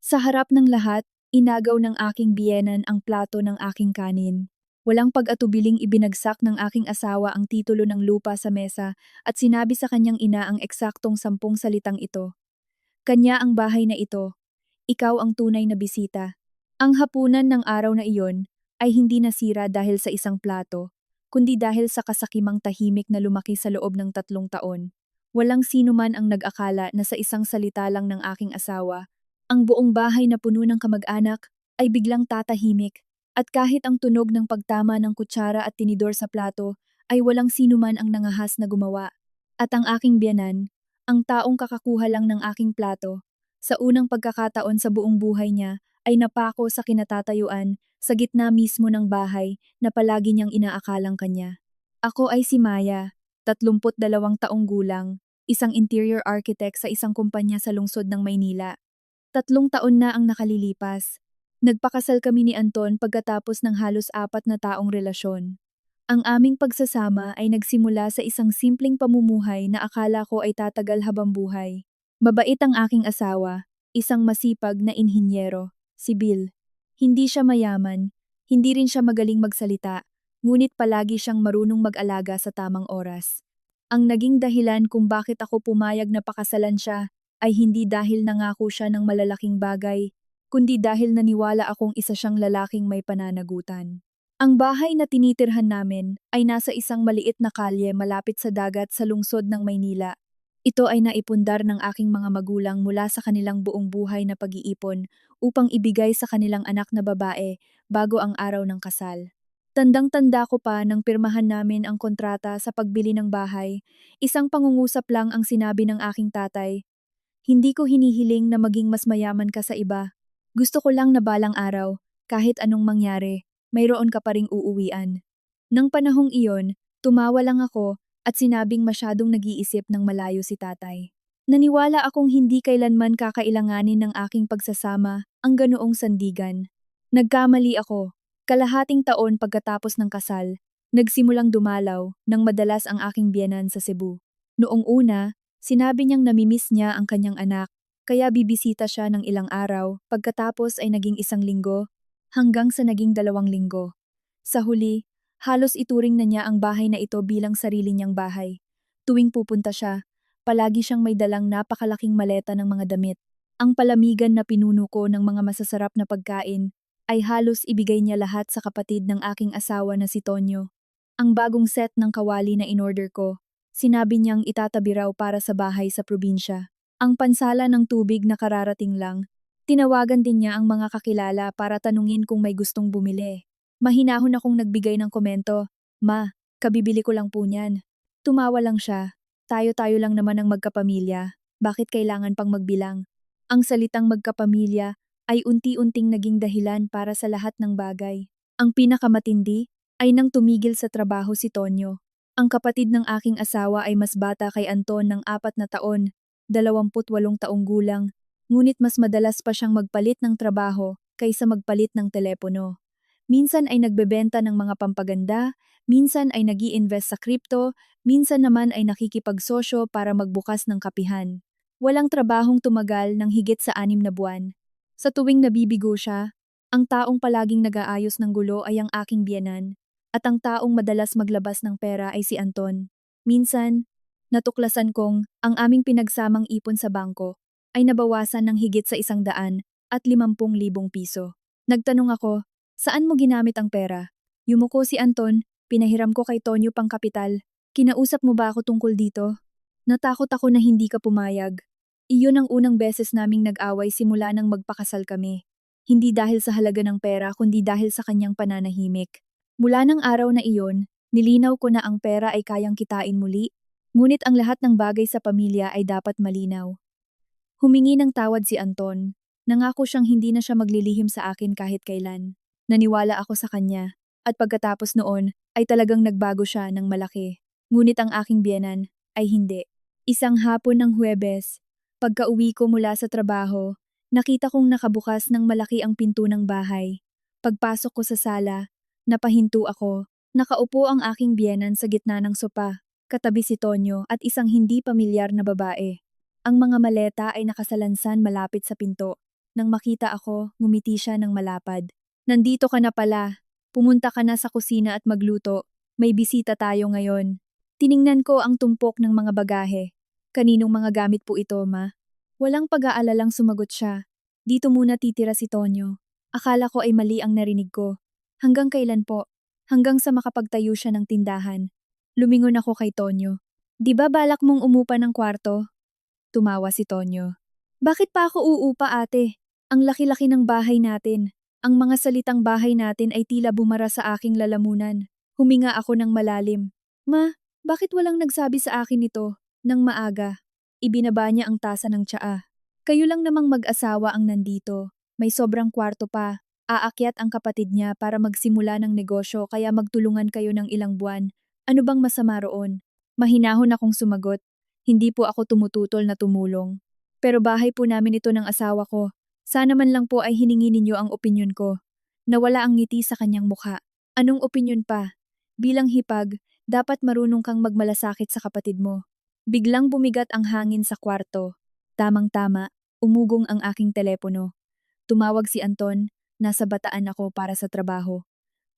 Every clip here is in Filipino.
Sa harap ng lahat, inagaw ng aking biyenan ang plato ng aking kanin. Walang pag-atubiling ibinagsak ng aking asawa ang titulo ng lupa sa mesa at sinabi sa kanyang ina ang eksaktong 10 salitang ito. Kanya ang bahay na ito. Ikaw ang tunay na bisita. Ang hapunan ng araw na iyon ay hindi nasira dahil sa isang plato, kundi dahil sa kasakimang tahimik na lumaki sa loob ng 3 taon. Walang sino man ang nag-akala na sa isang salita lang ng aking asawa, ang buong bahay na puno ng kamag-anak ay biglang tatahimik at kahit ang tunog ng pagtama ng kutsara at tinidor sa plato ay walang sino man ang nangahas na gumawa. At ang aking biyanan, ang taong kakakuha lang ng aking plato, sa unang pagkakataon sa buong buhay niya ay napako sa kinatatayuan sa gitna mismo ng bahay na palagi niyang inaakalang kanya. Ako ay si Maya, 32 taong gulang, isang interior architect sa isang kumpanya sa lungsod ng Maynila. 3 taon na ang nakalilipas. Nagpakasal kami ni Anton pagkatapos ng halos 4 na taong relasyon. Ang aming pagsasama ay nagsimula sa isang simpleng pamumuhay na akala ko ay tatagal habang buhay. Mabait ang aking asawa, isang masipag na inhinyero, si Bill. Hindi siya mayaman, hindi rin siya magaling magsalita, ngunit palagi siyang marunong mag-alaga sa tamang oras. Ang naging dahilan kung bakit ako pumayag na pakasalan siya ay hindi dahil nangako siya ng malalaking bagay, kundi dahil naniwala akong isa siyang lalaking may pananagutan. Ang bahay na tinitirhan namin ay nasa isang maliit na kalye malapit sa dagat sa lungsod ng Maynila. Ito ay naipundar ng aking mga magulang mula sa kanilang buong buhay na pag-iipon upang ibigay sa kanilang anak na babae bago ang araw ng kasal. Tandang-tanda ko pa nang pirmahan namin ang kontrata sa pagbili ng bahay, isang pangungusap lang ang sinabi ng aking tatay. Hindi ko hinihiling na maging mas mayaman ka sa iba. Gusto ko lang na balang araw, kahit anong mangyari, mayroon ka pa ring uuwian. Nang panahong iyon, tumawa lang ako at sinabing masyadong nag-iisip ng malayo si tatay. Naniwala akong hindi kailanman kakailanganin ng aking pagsasama ang ganoong sandigan. Nagkamali ako. Kalahating taon pagkatapos ng kasal, nagsimulang dumalaw nang madalas ang aking biyenan sa Cebu. Noong una, sinabi niyang namimiss niya ang kanyang anak, kaya bibisita siya ng ilang araw, pagkatapos ay naging 1 linggo, hanggang sa naging 2 linggo. Sa huli, halos ituring na niya ang bahay na ito bilang sarili niyang bahay. Tuwing pupunta siya, palagi siyang may dalang napakalaking maleta ng mga damit. Ang palamigan na pinuno ko ng mga masasarap na pagkain ay halos ibigay niya lahat sa kapatid ng aking asawa na si Tonyo. Ang bagong set ng kawali na inorder ko, sinabi niyang itatabi raw para sa bahay sa probinsya. Ang pansala ng tubig na kararating lang, tinawagan din niya ang mga kakilala para tanungin kung may gustong bumili. Mahinahon akong nagbigay ng komento, "Ma, kabibili ko lang po niyan." Tumawa lang siya, "Tayo-tayo lang naman ang magkapamilya, bakit kailangan pang magbilang?" Ang salitang magkapamilya ay unti-unting naging dahilan para sa lahat ng bagay. Ang pinakamatindi ay nang tumigil sa trabaho si Tonyo. Ang kapatid ng aking asawa ay mas bata kay Anton ng 4 na taon, 28 taong gulang, ngunit mas madalas pa siyang magpalit ng trabaho kaysa magpalit ng telepono. Minsan ay nagbebenta ng mga pampaganda, minsan ay nag-i-invest sa crypto, minsan naman ay nakikipagsosyo para magbukas ng kapihan. Walang trabahong tumagal ng higit sa 6 na buwan. Sa tuwing nabibigo siya, ang taong palaging nag-aayos ng gulo ay ang aking biyenan, at ang taong madalas maglabas ng pera ay si Anton. Minsan, natuklasan kong ang aming pinagsamang ipon sa bangko ay nabawasan ng higit sa 150,000 piso. Nagtanong ako, "Saan mo ginamit ang pera?" Yumuko si Anton, "Pinahiram ko kay Tonyo pang kapital. Kinausap mo ba ako tungkol dito?" Natakot ako na hindi ka pumayag. Iyon ang unang beses naming nag-away simula nang magpakasal kami. Hindi dahil sa halaga ng pera kundi dahil sa kanyang pananahimik. Mula ng araw na iyon, nilinaw ko na ang pera ay kayang kitain muli, ngunit ang lahat ng bagay sa pamilya ay dapat malinaw. Humingi ng tawad si Anton. Nangako siyang hindi na siya maglilihim sa akin kahit kailan. Naniwala ako sa kanya, at pagkatapos noon ay talagang nagbago siya ng malaki. Ngunit ang aking biyenan ay hindi. Isang hapon ng Huwebes, pagka-uwi ko mula sa trabaho, nakita kong nakabukas ng malaki ang pinto ng bahay. Pagpasok ko sa sala, napahinto ako. Nakaupo ang aking biyenan sa gitna ng sopa, katabi si Tonyo at isang hindi pamilyar na babae. Ang mga maleta ay nakasalansan malapit sa pinto. Nang makita ako, ngumiti siya ng malapad. Nandito ka na pala. Pumunta ka na sa kusina at magluto. May bisita tayo ngayon. Tiningnan ko ang tumpok ng mga bagahe. Kaninong mga gamit po ito, ma? Walang pag-aalalang sumagot siya. Dito muna titira si Tonyo. Akala ko ay mali ang narinig ko. Hanggang kailan po? Hanggang sa makapagtayo siya ng tindahan. Lumingon ako kay Tonyo. Di ba balak mong umupa ng kwarto? Tumawa si Tonyo. Bakit pa ako uupa, ate? Ang laki-laki ng bahay natin. Ang mga salitang bahay natin ay tila bumara sa aking lalamunan. Huminga ako ng malalim. Ma, bakit walang nagsabi sa akin ito? Nang maaga. Ibinaba niya ang tasa ng tsaa. Kayo lang namang mag-asawa ang nandito. May sobrang kwarto pa. Aakyat ang kapatid niya para magsimula ng negosyo kaya magtulungan kayo ng ilang buwan. Ano bang masama roon? Mahinahon akong sumagot. Hindi po ako tumututol na tumulong. Pero bahay po namin ito ng asawa ko. Sana man lang po ay hiningi ninyo ang opinyon ko. Nawala ang ngiti sa kanyang mukha. Anong opinyon pa? Bilang hipag, dapat marunong kang magmalasakit sa kapatid mo. Biglang bumigat ang hangin sa kwarto. Tamang-tama, umugong ang aking telepono. Tumawag si Anton, nasa Bataan ako para sa trabaho.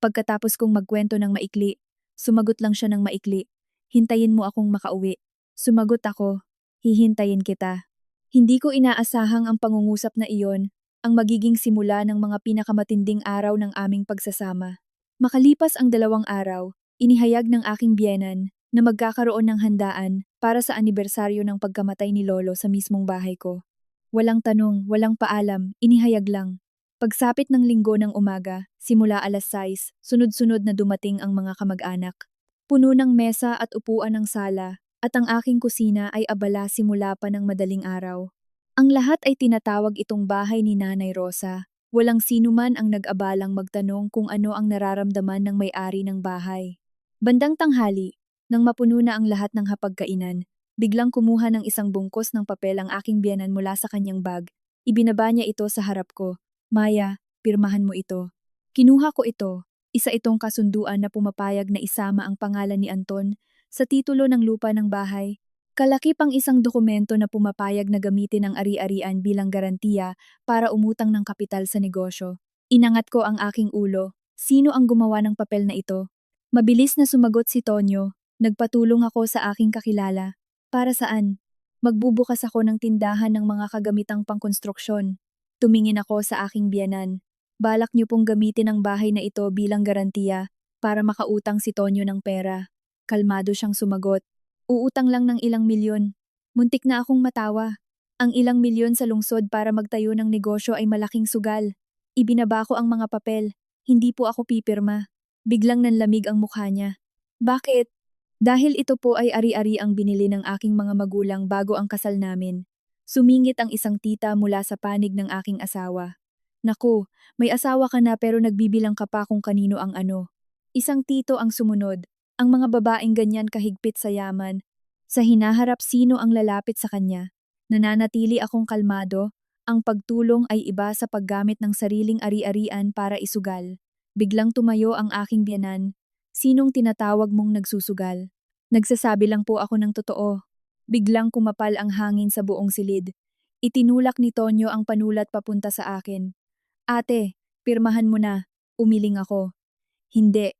Pagkatapos kong magkwento ng maikli, sumagot lang siya ng maikli. Hintayin mo akong makauwi. Sumagot ako, hihintayin kita. Hindi ko inaasahang ang pangungusap na iyon, ang magiging simula ng mga pinakamatinding araw ng aming pagsasama. Makalipas ang 2 araw, inihayag ng aking biyenan na magkakaroon ng handaan para sa anibersaryo ng pagkamatay ni Lolo sa mismong bahay ko. Walang tanong, walang paalam, inihayag lang. Pagsapit ng linggo ng umaga, simula 6:00, sunod-sunod na dumating ang mga kamag-anak. Puno ng mesa at upuan ng sala, at ang aking kusina ay abala simula pa ng madaling araw. Ang lahat ay tinatawag itong bahay ni Nanay Rosa. Walang sino man ang nag-abalang magtanong kung ano ang nararamdaman ng may-ari ng bahay. Bandang tanghali, nang mapuno na ang lahat ng hapagkainan, biglang kumuha ng isang bungkos ng papel ang aking biyenan mula sa kanyang bag. Ibinaba niya ito sa harap ko. Maya, pirmahan mo ito. Kinuha ko ito. Isa itong kasunduan na pumapayag na isama ang pangalan ni Anton sa titulo ng lupa ng bahay. Kalaki pang isang dokumento na pumapayag na gamitin ang ari-arian bilang garantiya para umutang ng kapital sa negosyo. Inangat ko ang aking ulo. Sino ang gumawa ng papel na ito? Mabilis na sumagot si Tonyo. Nagpatulong ako sa aking kakilala. Para saan? Magbubukas ako ng tindahan ng mga kagamitang pangkonstruksyon. Tumingin ako sa aking biyenan. Balak niyo pong gamitin ang bahay na ito bilang garantiya para makautang si Tonyo ng pera. Kalmado siyang sumagot. Uutang lang ng ilang milyon. Muntik na akong matawa. Ang ilang milyon sa lungsod para magtayo ng negosyo ay malaking sugal. Ibinaba ko ang mga papel. Hindi po ako pipirma. Biglang nanlamig ang mukha niya. Bakit? Dahil ito po ay ari-ari ang binili ng aking mga magulang bago ang kasal namin. Sumingit ang isang tita mula sa panig ng aking asawa. Naku, may asawa ka na pero nagbibilang ka pa kung kanino ang ano. Isang tito ang sumunod. Ang mga babaeng ganyan kahigpit sa yaman. Sa hinaharap sino ang lalapit sa kanya. Nananatili akong kalmado. Ang pagtulong ay iba sa paggamit ng sariling ari-arian para isugal. Biglang tumayo ang aking biyenan. Sinong tinatawag mong nagsusugal? Nagsasabi lang po ako ng totoo. Biglang kumapal ang hangin sa buong silid. Itinulak ni Tonyo ang panulat papunta sa akin. Ate, pirmahan mo na. Umiling ako. Hindi.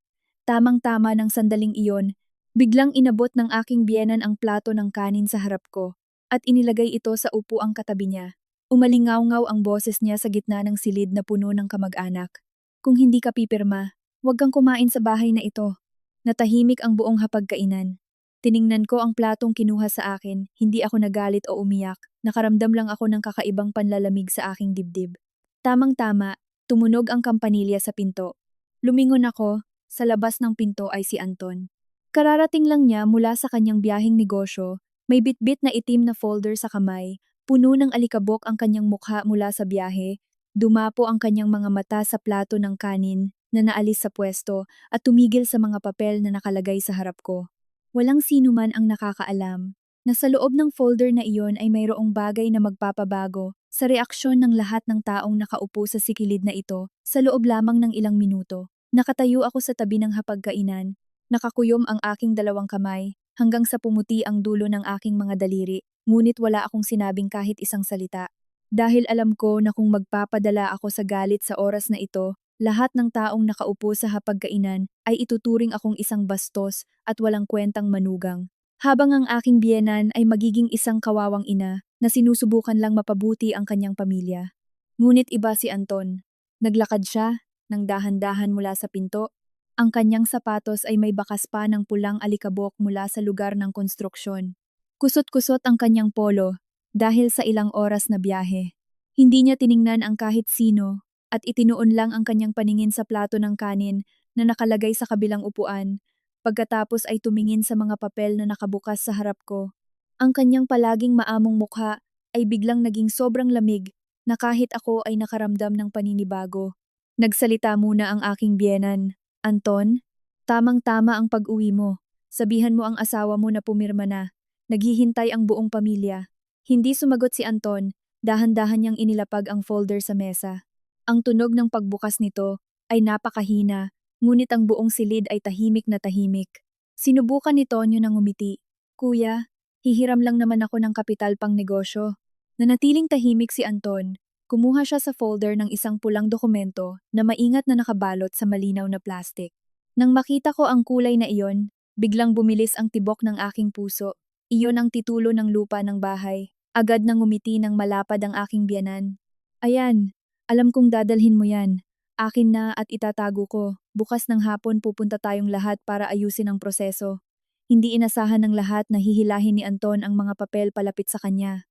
Tamang-tama ng sandaling iyon, biglang inabot ng aking biyenan ang plato ng kanin sa harap ko at inilagay ito sa upuang katabi niya. Umalingaw-ngaw ang boses niya sa gitna ng silid na puno ng kamag-anak. Kung hindi ka pipirma, huwag kang kumain sa bahay na ito. Natahimik ang buong hapagkainan. Tiningnan ko ang platong kinuha sa akin, hindi ako nagalit o umiyak, nakaramdam lang ako ng kakaibang panlalamig sa aking dibdib. Tamang-tama, tumunog ang kampanilya sa pinto. Lumingon ako, sa labas ng pinto ay si Anton. Kararating lang niya mula sa kanyang biyaheng negosyo, may bitbit na itim na folder sa kamay, puno ng alikabok ang kanyang mukha mula sa biyahe, dumapo ang kanyang mga mata sa plato ng kanin na naalis sa pwesto at tumigil sa mga papel na nakalagay sa harap ko. Walang sino man ang nakakaalam na sa loob ng folder na iyon ay mayroong bagay na magpapabago sa reaksyon ng lahat ng taong nakaupo sa sikilid na ito sa loob lamang ng ilang minuto. Nakatayo ako sa tabi ng hapagkainan, nakakuyom ang aking 2 kamay hanggang sa pumuti ang dulo ng aking mga daliri, ngunit wala akong sinabing kahit isang salita. Dahil alam ko na kung magpapadala ako sa galit sa oras na ito, lahat ng taong nakaupo sa hapagkainan ay ituturing akong isang bastos at walang kwentang manugang. Habang ang aking biyenan ay magiging isang kawawang ina na sinusubukan lang mapabuti ang kanyang pamilya. Ngunit iba si Anton. Naglakad siya ng dahan-dahan mula sa pinto. Ang kanyang sapatos ay may bakas pa ng pulang alikabok mula sa lugar ng konstruksyon. Kusot-kusot ang kanyang polo dahil sa ilang oras na biyahe. Hindi niya tiningnan ang kahit sino at itinuon lang ang kanyang paningin sa plato ng kanin na nakalagay sa kabilang upuan. Pagkatapos ay tumingin sa mga papel na nakabukas sa harap ko. Ang kanyang palaging maamong mukha ay biglang naging sobrang lamig na kahit ako ay nakaramdam ng paninibago. Nagsalita muna ang aking biyenan. Anton, tamang-tama ang pag-uwi mo. Sabihan mo ang asawa mo na pumirma na. Naghihintay ang buong pamilya. Hindi sumagot si Anton, dahan-dahan niyang inilapag ang folder sa mesa. Ang tunog ng pagbukas nito ay napakahina, ngunit ang buong silid ay tahimik na tahimik. Sinubukan ni Tonyo ng ngumiti. Kuya, hihiram lang naman ako ng kapital pang negosyo. Nanatiling tahimik si Anton. Kumuha siya sa folder ng isang pulang dokumento na maingat na nakabalot sa malinaw na plastik. Nang makita ko ang kulay na iyon, biglang bumilis ang tibok ng aking puso. Iyon ang titulo ng lupa ng bahay. Agad nang ngumiti ng malapad ang aking biyanan. Ayan, alam kong dadalhin mo yan. Akin na at itatago ko. Bukas ng hapon pupunta tayong lahat para ayusin ang proseso. Hindi inasahan ng lahat na hihilahin ni Anton ang mga papel palapit sa kanya.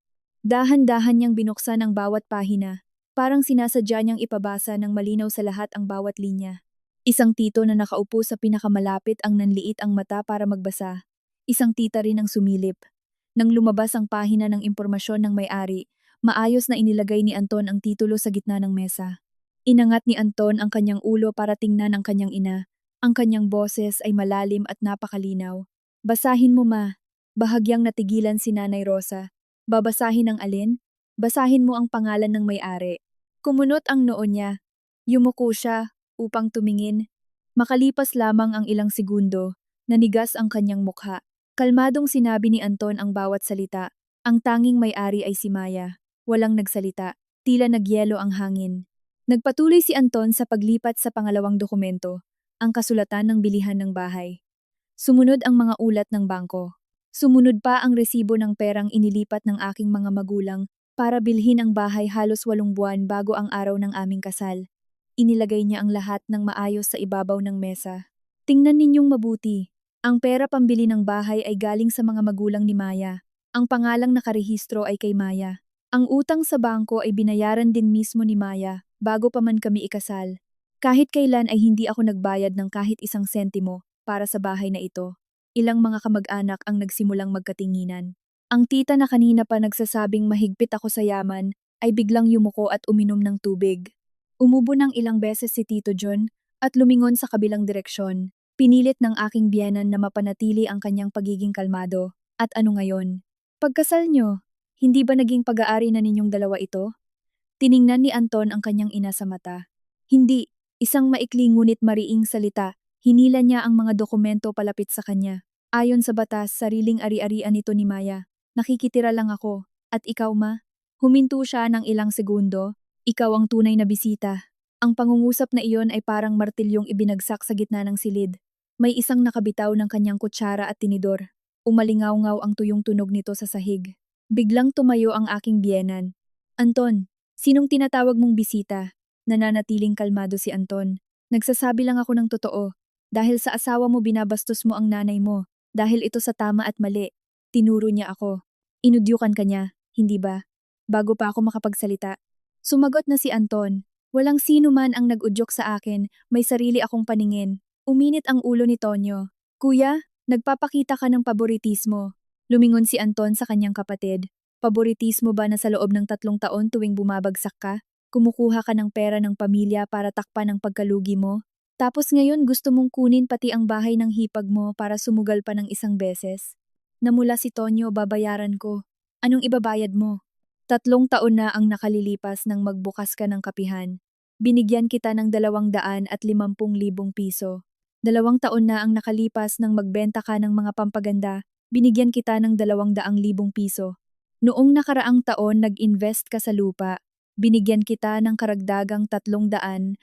Dahan-dahan niyang binuksan ang bawat pahina, parang sinasadya niyang ipabasa ng malinaw sa lahat ang bawat linya. Isang tito na nakaupo sa pinakamalapit ang nanliit ang mata para magbasa. Isang tita rin ang sumilip. Nang lumabas ang pahina ng impormasyon ng may-ari, maayos na inilagay ni Anton ang titulo sa gitna ng mesa. Inangat ni Anton ang kanyang ulo para tingnan ang kanyang ina. Ang kanyang boses ay malalim at napakalinaw. Basahin mo ma. Bahagyang natigilan si Nanay Rosa. Babasahin ang alin? Basahin mo ang pangalan ng may-ari. Kumunot ang noo niya. Yumuko siya upang tumingin. Makalipas lamang ang ilang segundo, nanigas ang kanyang mukha. Kalmadong sinabi ni Anton ang bawat salita. Ang tanging may-ari ay si Maya. Walang nagsalita. Tila nagyelo ang hangin. Nagpatuloy si Anton sa paglipat sa pangalawang dokumento, ang kasulatan ng bilihan ng bahay. Sumunod ang mga ulat ng bangko. Sumunod pa ang resibo ng perang inilipat ng aking mga magulang para bilhin ang bahay halos 8 buwan bago ang araw ng aming kasal. Inilagay niya ang lahat ng maayos sa ibabaw ng mesa. Tingnan ninyong mabuti. Ang pera pambili ng bahay ay galing sa mga magulang ni Maya. Ang pangalang nakarehistro ay kay Maya. Ang utang sa bangko ay binayaran din mismo ni Maya bago pa man kami ikasal. Kahit kailan ay hindi ako nagbayad ng kahit isang sentimo para sa bahay na ito. Ilang mga kamag-anak ang nagsimulang magkatinginan. Ang tita na kanina pa nagsasabing mahigpit ako sa yaman ay biglang yumuko at uminom ng tubig. Umubo ng ilang beses si Tito John at lumingon sa kabilang direksyon. Pinilit ng aking biyenan na mapanatili ang kanyang pagiging kalmado. At ano ngayon? Pagkasal nyo, hindi ba naging pag-aari na ninyong dalawa ito? Tiningnan ni Anton ang kanyang ina sa mata. Hindi, isang maikli ngunit mariing salita. Hinila niya ang mga dokumento palapit sa kanya. Ayon sa batas, sariling ari-arian ito ni Maya. Nakikitira lang ako. At ikaw ma? Huminto siya ng ilang segundo. Ikaw ang tunay na bisita. Ang pangungusap na iyon ay parang martilyong ibinagsak sa gitna ng silid. May isang nakabitaw ng kanyang kutsara at tinidor. Umalingaw-ngaw ang tuyong tunog nito sa sahig. Biglang tumayo ang aking biyenan. Anton, sinong tinatawag mong bisita? Nananatiling kalmado si Anton. Nagsasabi lang ako ng totoo. Dahil sa asawa mo binabastos mo ang nanay mo. Dahil ito sa tama at mali. Tinuro niya ako. Inudyukan ka niya, hindi ba? Bago pa ako makapagsalita. Sumagot na si Anton. Walang sino man ang nag-udyok sa akin, may sarili akong paningin. Uminit ang ulo ni Tonyo. Kuya, nagpapakita ka ng paboritismo. Lumingon si Anton sa kanyang kapatid. Paboritismo ba na sa loob ng 3 taon tuwing bumabagsak ka? Kumukuha ka ng pera ng pamilya para takpan ang pagkalugi mo? Tapos ngayon gusto mong kunin pati ang bahay ng hipag mo para sumugal pa ng isang beses? Namula si Tonyo, babayaran ko. Anong ibabayad mo? 3 taon na ang nakalilipas nang magbukas ka ng kapihan. Binigyan kita ng 250,000 piso. 2 taon na ang nakalipas nang magbenta ka ng mga pampaganda. Binigyan kita ng 200,000 piso. Noong nakaraang taon nag-invest ka sa lupa. Binigyan kita ng karagdagang 350,000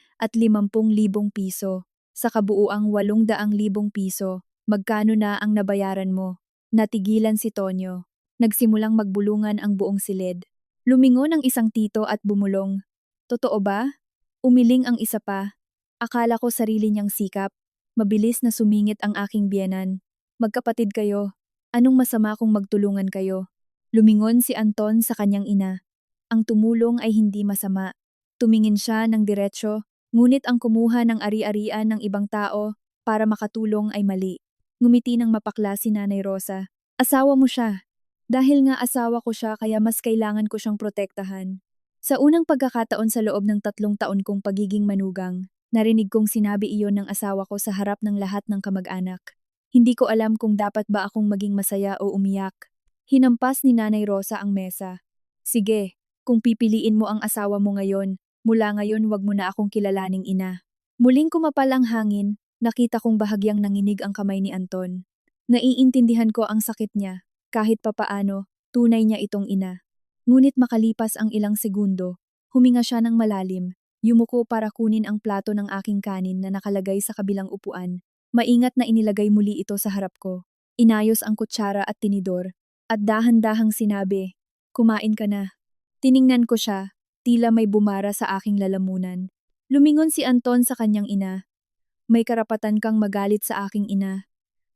piso. Sa kabuuang 800,000 piso, magkano na ang nabayaran mo? Natigilan si Tonyo. Nagsimulang magbulungan ang buong silid. Lumingon ang isang tito at bumulong. Totoo ba? Umiling ang isa pa. Akala ko sarili niyang sikap. Mabilis na sumingit ang aking biyenan. Magkapatid kayo. Anong masama kung magtulungan kayo? Lumingon si Anton sa kanyang ina. Ang tumulong ay hindi masama. Tumingin siya ng diretsyo, ngunit ang kumuha ng ari-arian ng ibang tao para makatulong ay mali. Ngumiti ng mapakla si Nanay Rosa. Asawa mo siya. Dahil nga asawa ko siya kaya mas kailangan ko siyang protektahan. Sa unang pagkakataon sa loob ng 3 taon kong pagiging manugang, narinig kong sinabi iyon ng asawa ko sa harap ng lahat ng kamag-anak. Hindi ko alam kung dapat ba akong maging masaya o umiyak. Hinampas ni Nanay Rosa ang mesa. Sige, kung pipiliin mo ang asawa mo ngayon, mula ngayon wag mo na akong kilalaning ina. Muling kumapal ang hangin, nakita kong bahagyang nanginig ang kamay ni Anton. Naiintindihan ko ang sakit niya, kahit papaano, tunay niya itong ina. Ngunit makalipas ang ilang segundo, huminga siya ng malalim, yumuko para kunin ang plato ng aking kanin na nakalagay sa kabilang upuan. Maingat na inilagay muli ito sa harap ko. Inayos ang kutsara at tinidor, at dahan-dahang sinabi, kumain ka na. Tiningnan ko siya, tila may bumara sa aking lalamunan. Lumingon si Anton sa kanyang ina. May karapatan kang magalit sa aking ina.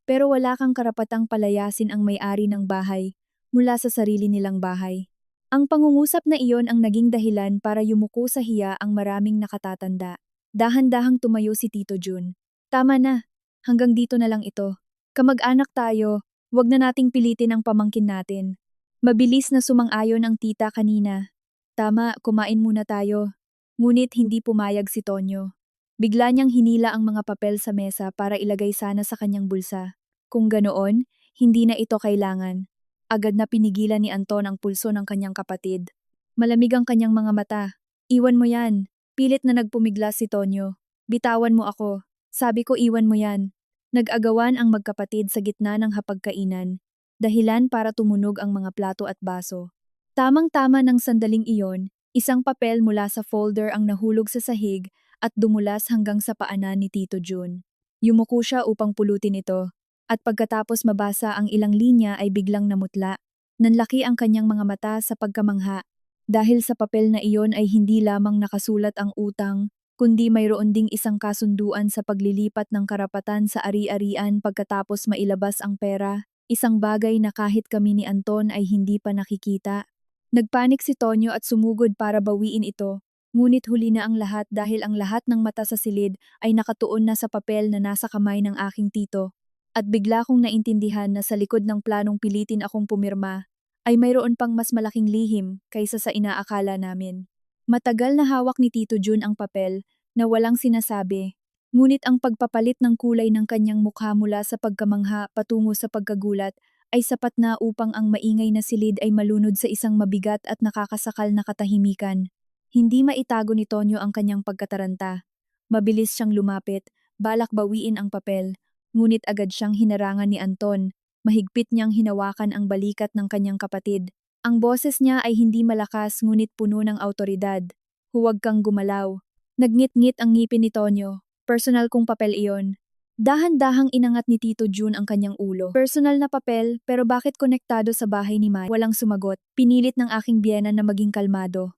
Pero wala kang karapatang palayasin ang may-ari ng bahay mula sa sarili nilang bahay. Ang pangungusap na iyon ang naging dahilan para yumuko sa hiya ang maraming nakatatanda. Dahan-dahang tumayo si Tito Jun. Tama na, hanggang dito na lang ito. Kamag-anak tayo, wag na nating pilitin ang pamangkin natin. Mabilis na sumang-ayon ang tita kanina. Tama, kumain muna tayo. Ngunit hindi pumayag si Tonyo. Bigla niyang hinila ang mga papel sa mesa para ilagay sana sa kanyang bulsa. Kung ganoon, hindi na ito kailangan. Agad na pinigilan ni Anton ang pulso ng kanyang kapatid. Malamig ang kanyang mga mata. Iwan mo yan. Pilit na nagpumiglas si Tonyo. Bitawan mo ako. Sabi ko iwan mo yan. Nag-agawan ang magkapatid sa gitna ng hapagkainan. Dahilan para tumunog ang mga plato at baso. Tamang-tama ng sandaling iyon, isang papel mula sa folder ang nahulog sa sahig at dumulas hanggang sa paanan ni Tito Jun. Yumuko siya upang pulutin ito, at pagkatapos mabasa ang ilang linya ay biglang namutla. Nanlaki ang kanyang mga mata sa pagkamangha. Dahil sa papel na iyon ay hindi lamang nakasulat ang utang, kundi mayroon ding isang kasunduan sa paglilipat ng karapatan sa ari-arian pagkatapos mailabas ang pera. Isang bagay na kahit kami ni Anton ay hindi pa nakikita. Nagpanik si Tonyo at sumugod para bawiin ito, ngunit huli na ang lahat dahil ang lahat ng mata sa silid ay nakatuon na sa papel na nasa kamay ng aking tito. At bigla kong naintindihan na sa likod ng planong pilitin akong pumirma, ay mayroon pang mas malaking lihim kaysa sa inaakala namin. Matagal na hawak ni Tito Jun ang papel na walang sinasabi. Ngunit ang pagpapalit ng kulay ng kanyang mukha mula sa pagkamangha patungo sa pagkagulat ay sapat na upang ang maingay na silid ay malunod sa isang mabigat at nakakasakal na katahimikan. Hindi maitago ni Tonyo ang kanyang pagkataranta. Mabilis siyang lumapit, balak bawiin ang papel, ngunit agad siyang hinarangan ni Anton. Mahigpit niyang hinawakan ang balikat ng kanyang kapatid. Ang boses niya ay hindi malakas ngunit puno ng awtoridad. Huwag kang gumalaw. Nagngit-ngit ang ngipin ni Tonyo. Personal kong papel iyon. Dahan-dahang inangat ni Tito Jun ang kanyang ulo. Personal na papel, pero bakit konektado sa bahay ni Mai? Walang sumagot. Pinilit ng aking biyena na maging kalmado.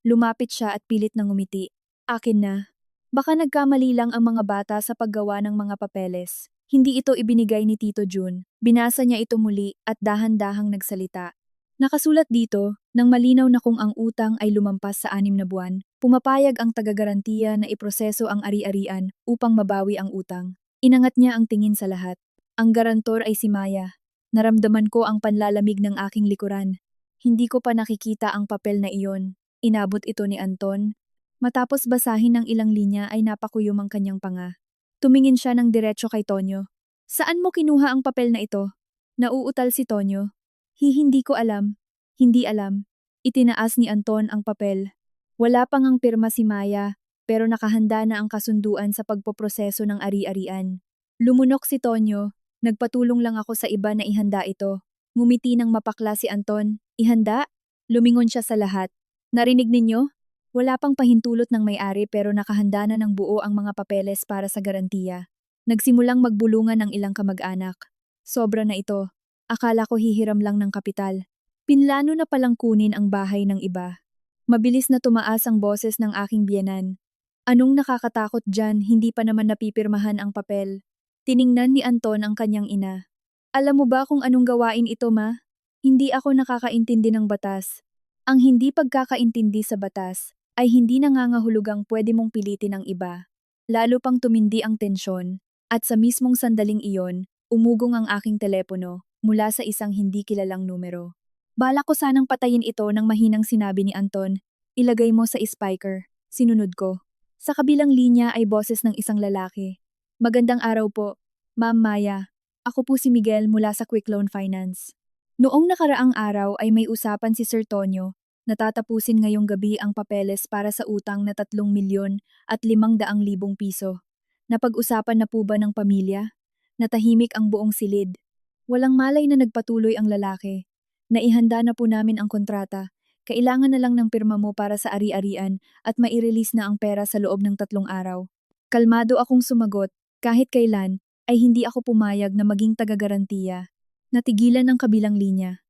Lumapit siya at pilit na ngumiti. Akin na. Baka nagkamali lang ang mga bata sa paggawa ng mga papeles. Hindi ito ibinigay ni Tito Jun. Binasa niya ito muli at dahan-dahang nagsalita. Nakasulat dito, nang malinaw na kung ang utang ay lumampas sa 6 na buwan, pumapayag ang taga-garantiya na iproseso ang ari-arian upang mabawi ang utang. Inangat niya ang tingin sa lahat. Ang garantor ay si Maya. Naramdaman ko ang panlalamig ng aking likuran. Hindi ko pa nakikita ang papel na iyon. Inabot ito ni Anton. Matapos basahin ng ilang linya ay napakuyom ang kanyang panga. Tumingin siya ng diretso kay Tonyo. Saan mo kinuha ang papel na ito? Nauutal si Tonyo. Hindi ko alam. Hindi alam. Itinaas ni Anton ang papel. Wala pang ang pirma si Maya, pero nakahanda na ang kasunduan sa pagpoproseso ng ari-arian. Lumunok si Tonyo, nagpatulong lang ako sa iba na ihanda ito. Ngumiti ng mapakla si Anton. Ihanda? Lumingon siya sa lahat. Narinig ninyo? Wala pang pahintulot ng may-ari pero nakahanda na ng buo ang mga papeles para sa garantiya. Nagsimulang magbulungan ang ilang kamag-anak. Sobra na ito. Akala ko hihiram lang ng kapital. Pinlano na palang kunin ang bahay ng iba. Mabilis na tumaas ang boses ng aking biyenan. Anong nakakatakot dyan, hindi pa naman napipirmahan ang papel. Tiningnan ni Anton ang kanyang ina. Alam mo ba kung anong gawain ito, ma? Hindi ako nakakaintindi ng batas. Ang hindi pagkakaintindi sa batas ay hindi nangangahulugang pwede mong pilitin ang iba. Lalo pang tumindi ang tensyon, at sa mismong sandaling iyon, umugong ang aking telepono mula sa isang hindi kilalang numero. Bala ko sanang patayin ito nang mahinang sinabi ni Anton, ilagay mo sa speaker. Sinunod ko. Sa kabilang linya ay boses ng isang lalaki. Magandang araw po, Ma'am Maya. Ako po si Miguel mula sa Quick Loan Finance. Noong nakaraang araw ay may usapan si Sir Tonyo na tatapusin ngayong gabi ang papeles para sa utang na 3,000,000 at 500,000 piso. Napag-usapan na po ba ng pamilya? Natahimik ang buong silid. Walang malay na nagpatuloy ang lalaki. Naihanda na po namin ang kontrata. Kailangan na lang ng pirma mo para sa ari-arian at mai-release na ang pera sa loob ng 3 araw. Kalmado akong sumagot, kahit kailan ay hindi ako pumayag na maging taga-garantiya. Natigilan ang kabilang linya.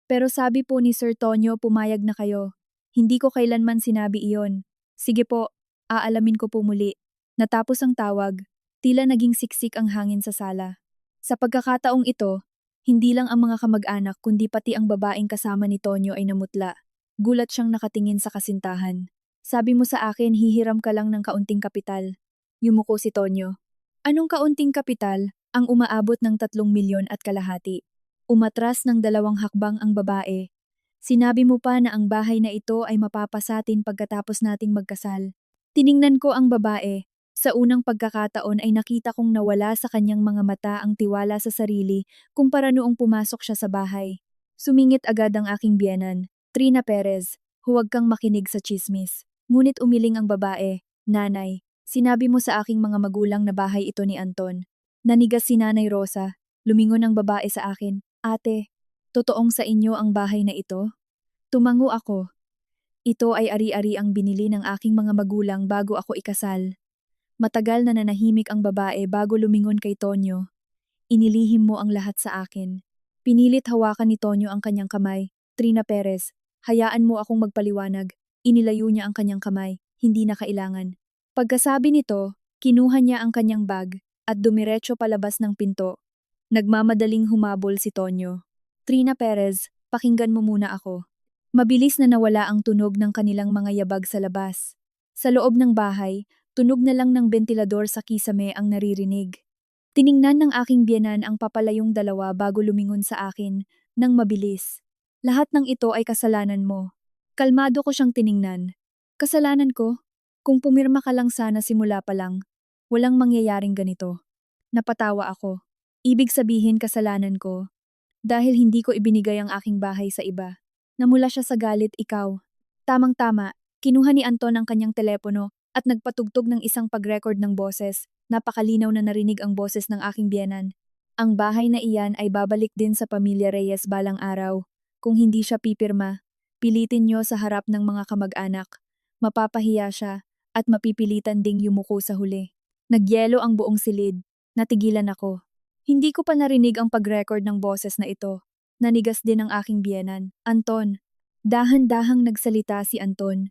Pero sabi po ni Sir Tonyo pumayag na kayo. Hindi ko kailanman sinabi iyon. Sige po, aalamin ko po muli. Natapos ang tawag, tila naging siksik ang hangin sa sala. Sa pagkakataong ito, hindi lang ang mga kamag-anak kundi pati ang babaeng kasama ni Tonyo ay namutla. Gulat siyang nakatingin sa kasintahan. Sabi mo sa akin hihiram ka lang ng kaunting kapital. Yumuko si Tonyo. Anong kaunting kapital? Ang umaabot ng 3,000,000 at kalahati. Umatras ng 2 hakbang ang babae. Sinabi mo pa na ang bahay na ito ay mapapasatin pagkatapos nating magkasal. Tiningnan ko ang babae. Sa unang pagkakataon ay nakita kong nawala sa kanyang mga mata ang tiwala sa sarili kumpara noong pumasok siya sa bahay. Sumingit agad ang aking biyenan. Trina Perez, huwag kang makinig sa chismis. Ngunit umiling ang babae. Nanay, sinabi mo sa aking mga magulang na bahay ito ni Anton. Nanigas si Nanay Rosa. Lumingon ang babae sa akin. Ate, totoong sa inyo ang bahay na ito? Tumango ako. Ito ay ari-ari ang binili ng aking mga magulang bago ako ikasal. Matagal na nanahimik ang babae bago lumingon kay Tonyo. Inilihim mo ang lahat sa akin. Pinilit hawakan ni Tonyo ang kanyang kamay. Trina Perez, hayaan mo akong magpaliwanag. Inilayo niya ang kanyang kamay. Hindi na kailangan. Pagkasabi nito, kinuha niya ang kanyang bag at dumiretso palabas ng pinto. Nagmamadaling humabol si Tonyo. Trina Perez, pakinggan mo muna ako. Mabilis na nawala ang tunog ng kanilang mga yabag sa labas. Sa loob ng bahay, tunog na lang ng bentilador sa kisame ang naririnig. Tiningnan ng aking biyenan ang papalayong dalawa bago lumingon sa akin, nang mabilis. Lahat ng ito ay kasalanan mo. Kalmado ko siyang tiningnan. Kasalanan ko? Kung pumirma ka lang sana simula pa lang, walang mangyayaring ganito. Napatawa ako. Ibig sabihin kasalanan ko. Dahil hindi ko ibinigay ang aking bahay sa iba. Namula siya sa galit ikaw. Tamang-tama, kinuha ni Anton ang kanyang telepono at nagpatugtog ng isang pag-record ng boses. Napakalinaw na narinig ang boses ng aking biyenan. Ang bahay na iyan ay babalik din sa pamilya Reyes balang araw. Kung hindi siya pipirma, pilitin niyo sa harap ng mga kamag-anak. Mapapahiya siya at mapipilitan ding yumuko sa huli. Nagyelo ang buong silid. Natigilan ako. Hindi ko pa narinig ang pag-record ng boses na ito. Nanigas din ang aking biyenan. Anton. Dahan-dahang nagsalita si Anton.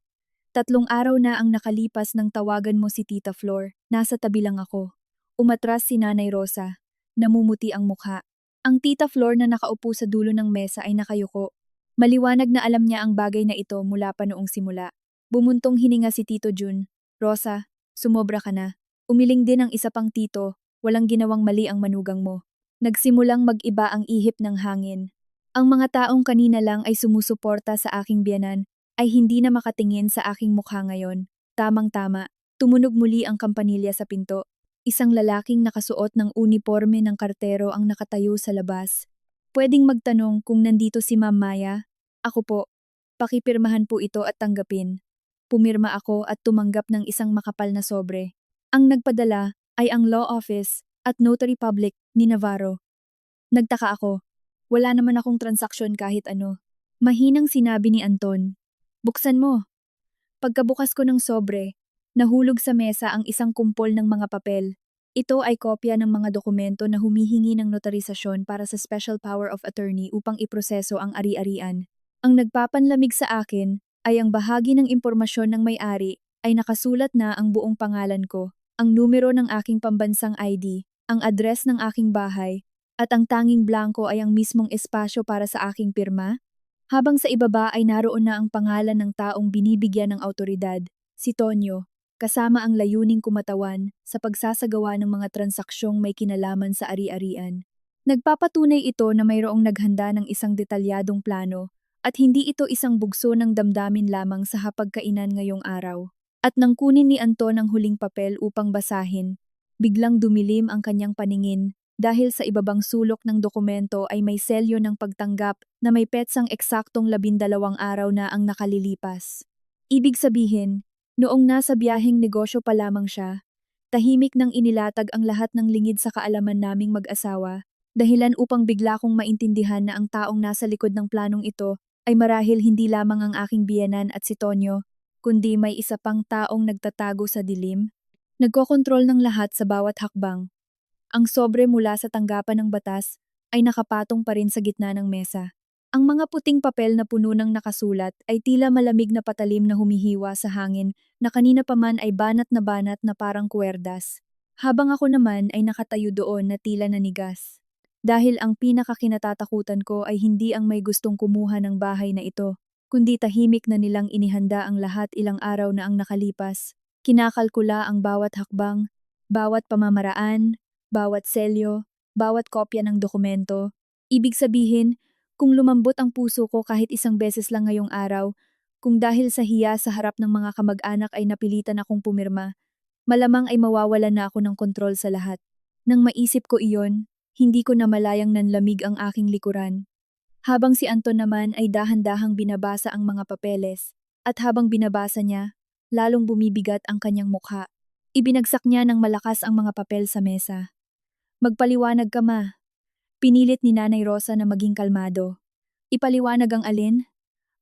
3 araw na ang nakalipas nang tawagan mo si Tita Flor. Nasa tabi lang ako. Umatras si Nanay Rosa. Namumuti ang mukha. Ang Tita Flor na nakaupo sa dulo ng mesa ay nakayuko. Maliwanag na alam niya ang bagay na ito mula pa noong simula. Bumuntong hininga si Tito Jun. Rosa, sumobra ka na. Umiling din ang isa pang tito. Walang ginawang mali ang manugang mo. Nagsimulang mag-iba ang ihip ng hangin. Ang mga taong kanina lang ay sumusuporta sa aking biyenan ay hindi na makatingin sa aking mukha ngayon. Tamang-tama, tumunog muli ang kampanilya sa pinto. Isang lalaking nakasuot ng uniforme ng kartero ang nakatayo sa labas. Pwedeng magtanong kung nandito si Ma'am Maya? Ako po. Pakipirmahan po ito at tanggapin. Pumirma ako at tumanggap ng isang makapal na sobre. Ang nagpadala ay ang law office at notary public ni Navarro. Nagtaka ako. Wala naman akong transaksyon kahit ano. Mahinang sinabi ni Anton. Buksan mo. Pagkabukas ko ng sobre, nahulog sa mesa ang isang kumpol ng mga papel. Ito ay kopya ng mga dokumento na humihingi ng notarisasyon para sa Special Power of Attorney upang iproseso ang ari-arian. Ang nagpapanlamig sa akin ay ang bahagi ng impormasyon ng may-ari ay nakasulat na ang buong pangalan ko, ang numero ng aking pambansang ID, ang address ng aking bahay, at ang tanging blanko ay ang mismong espasyo para sa aking pirma. Habang sa ibaba ay naroon na ang pangalan ng taong binibigyan ng autoridad, si Tonyo, kasama ang layuning kumatawan sa pagsasagawa ng mga transaksyong may kinalaman sa ari-arian. Nagpapatunay ito na mayroong naghanda ng isang detalyadong plano at hindi ito isang bugso ng damdamin lamang sa hapagkainan ngayong araw. At nang kunin ni Anton ang huling papel upang basahin, biglang dumilim ang kanyang paningin dahil sa ibabang sulok ng dokumento ay may selyo ng pagtanggap na may petsang eksaktong 12 araw na ang nakalilipas. Ibig sabihin, noong nasa biyaheng negosyo pa lamang siya, tahimik nang inilatag ang lahat ng lingid sa kaalaman naming mag-asawa, dahilan upang bigla kong maintindihan na ang taong nasa likod ng planong ito ay marahil hindi lamang ang aking biyenan at si Tonyo, kundi may isa pang taong nagtatago sa dilim, nagkokontrol ng lahat sa bawat hakbang. Ang sobre mula sa tanggapan ng batas ay nakapatong pa rin sa gitna ng mesa. Ang mga puting papel na puno ng nakasulat ay tila malamig na patalim na humihiwa sa hangin na kanina pa man ay banat na parang kuwerdas. Habang ako naman ay nakatayo doon na tila nanigas. Dahil ang pinakakinatatakutan ko ay hindi ang may gustong kumuha ng bahay na ito, kundi tahimik na nilang inihanda ang lahat ilang araw na ang nakalipas. Kinakalkula ang bawat hakbang, bawat pamamaraan, bawat selyo, bawat kopya ng dokumento. Ibig sabihin, kung lumambot ang puso ko kahit isang beses lang ngayong araw, kung dahil sa hiya sa harap ng mga kamag-anak ay napilitan akong pumirma, malamang ay mawawalan na ako ng kontrol sa lahat. Nang maisip ko iyon, hindi ko na malayang nanlamig ang aking likuran. Habang si Anton naman ay dahan-dahang binabasa ang mga papeles, at habang binabasa niya, lalong bumibigat ang kanyang mukha. Ibinagsak niya ng malakas ang mga papel sa mesa. Magpaliwanag ka, ma. Pinilit ni Nanay Rosa na maging kalmado. Ipaliwanag ang alin?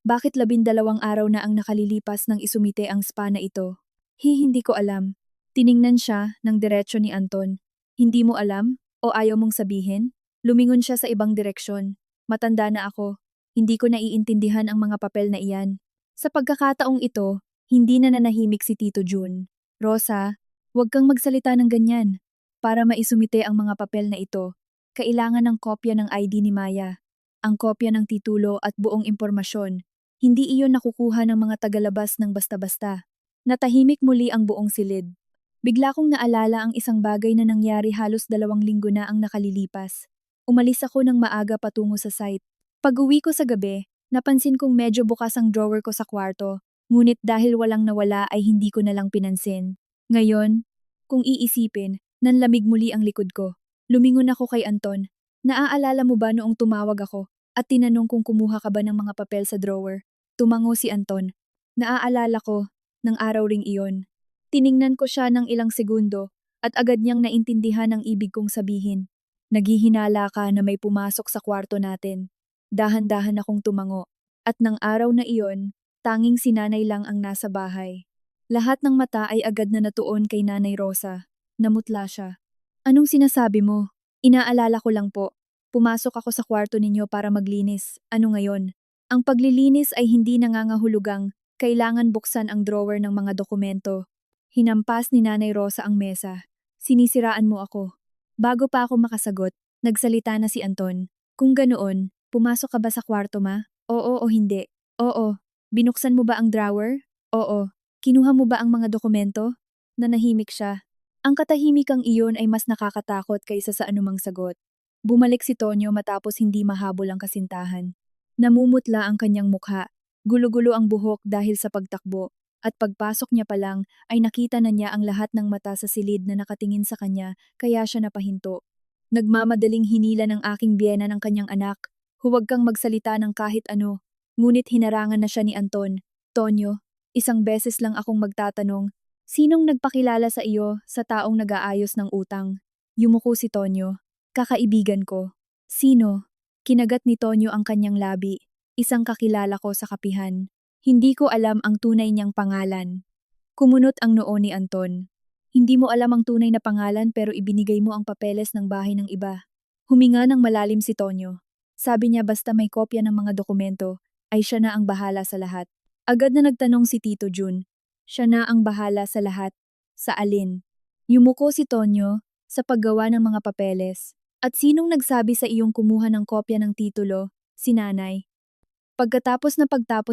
Bakit 12 araw na ang nakalilipas nang isumite ang spa na ito? Hindi ko alam. Tiningnan siya ng diretsyo ni Anton. Hindi mo alam? O ayaw mong sabihin? Lumingon siya sa ibang direksyon. Matanda na ako. Hindi ko naiintindihan ang mga papel na iyan. Sa pagkakataong ito, hindi na nanahimik si Tito Jun. Rosa, huwag kang magsalita ng ganyan. Para maisumite ang mga papel na ito, kailangan ng kopya ng ID ni Maya, ang kopya ng titulo at buong impormasyon. Hindi iyon nakukuha ng mga tagalabas ng basta-basta. Natahimik muli ang buong silid. Bigla kong naalala ang isang bagay na nangyari halos 2 linggo na ang nakalilipas. Umalis ako ng maaga patungo sa site. Pag-uwi ko sa gabi, napansin kong medyo bukas ang drawer ko sa kwarto, ngunit dahil walang nawala ay hindi ko na lang pinansin. Ngayon, kung iisipin, nanlamig muli ang likod ko. Lumingon ako kay Anton. Naaalala mo ba noong tumawag ako at tinanong kung kumuha ka ba ng mga papel sa drawer? Tumango si Anton. Naaalala ko, ng araw ring iyon. Tiningnan ko siya ng ilang segundo at agad niyang naintindihan ang ibig kong sabihin. Naghihinala ka na may pumasok sa kwarto natin. Dahan-dahan akong tumango. At ng araw na iyon, tanging si Nanay lang ang nasa bahay. Lahat ng mata ay agad na natuon kay Nanay Rosa. Namutla siya. Anong sinasabi mo? Inaalala ko lang po. Pumasok ako sa kwarto ninyo para maglinis. Ano ngayon? Ang paglilinis ay hindi nangangahulugang kailangan buksan ang drawer ng mga dokumento. Hinampas ni Nanay Rosa ang mesa. Sinisiraan mo ako. Bago pa ako makasagot, nagsalita na si Anton. Kung ganoon, pumasok ka ba sa kwarto, ma? Oo o hindi? Oo. Binuksan mo ba ang drawer? Oo. Kinuha mo ba ang mga dokumento? Nanahimik siya. Ang katahimikang iyon ay mas nakakatakot kaysa sa anumang sagot. Bumalik si Tonyo matapos hindi mahabol ang kasintahan. Namumutla ang kanyang mukha, gulo-gulo ang buhok dahil sa pagtakbo, at pagpasok niya pa lang ay nakita na niya ang lahat ng mata sa silid na nakatingin sa kanya kaya siya napahinto. Nagmamadaling hinila ng aking biyena ng kanyang anak, huwag kang magsalita ng kahit ano. Ngunit hinarangan na siya ni Anton. Tonyo, isang beses lang akong magtatanong, sinong nagpakilala sa iyo sa taong nag-aayos ng utang? Yumuko si Tonyo. Kakaibigan ko. Sino? Kinagat ni Tonyo ang kanyang labi, isang kakilala ko sa kapihan. Hindi ko alam ang tunay niyang pangalan. Kumunot ang noo ni Anton. Hindi mo alam ang tunay na pangalan pero ibinigay mo ang papeles ng bahay ng iba. Huminga ng malalim si Tonyo. Sabi niya basta may kopya ng mga dokumento, ay siya na ang bahala sa lahat. Agad na nagtanong si Tito Jun. Siya na ang bahala sa lahat. Sa alin? Yumuko si Tonyo sa paggawa ng mga papeles. At sinong nagsabi sa iyong kumuha ng kopya ng titulo? Si nanay. Pagkatapos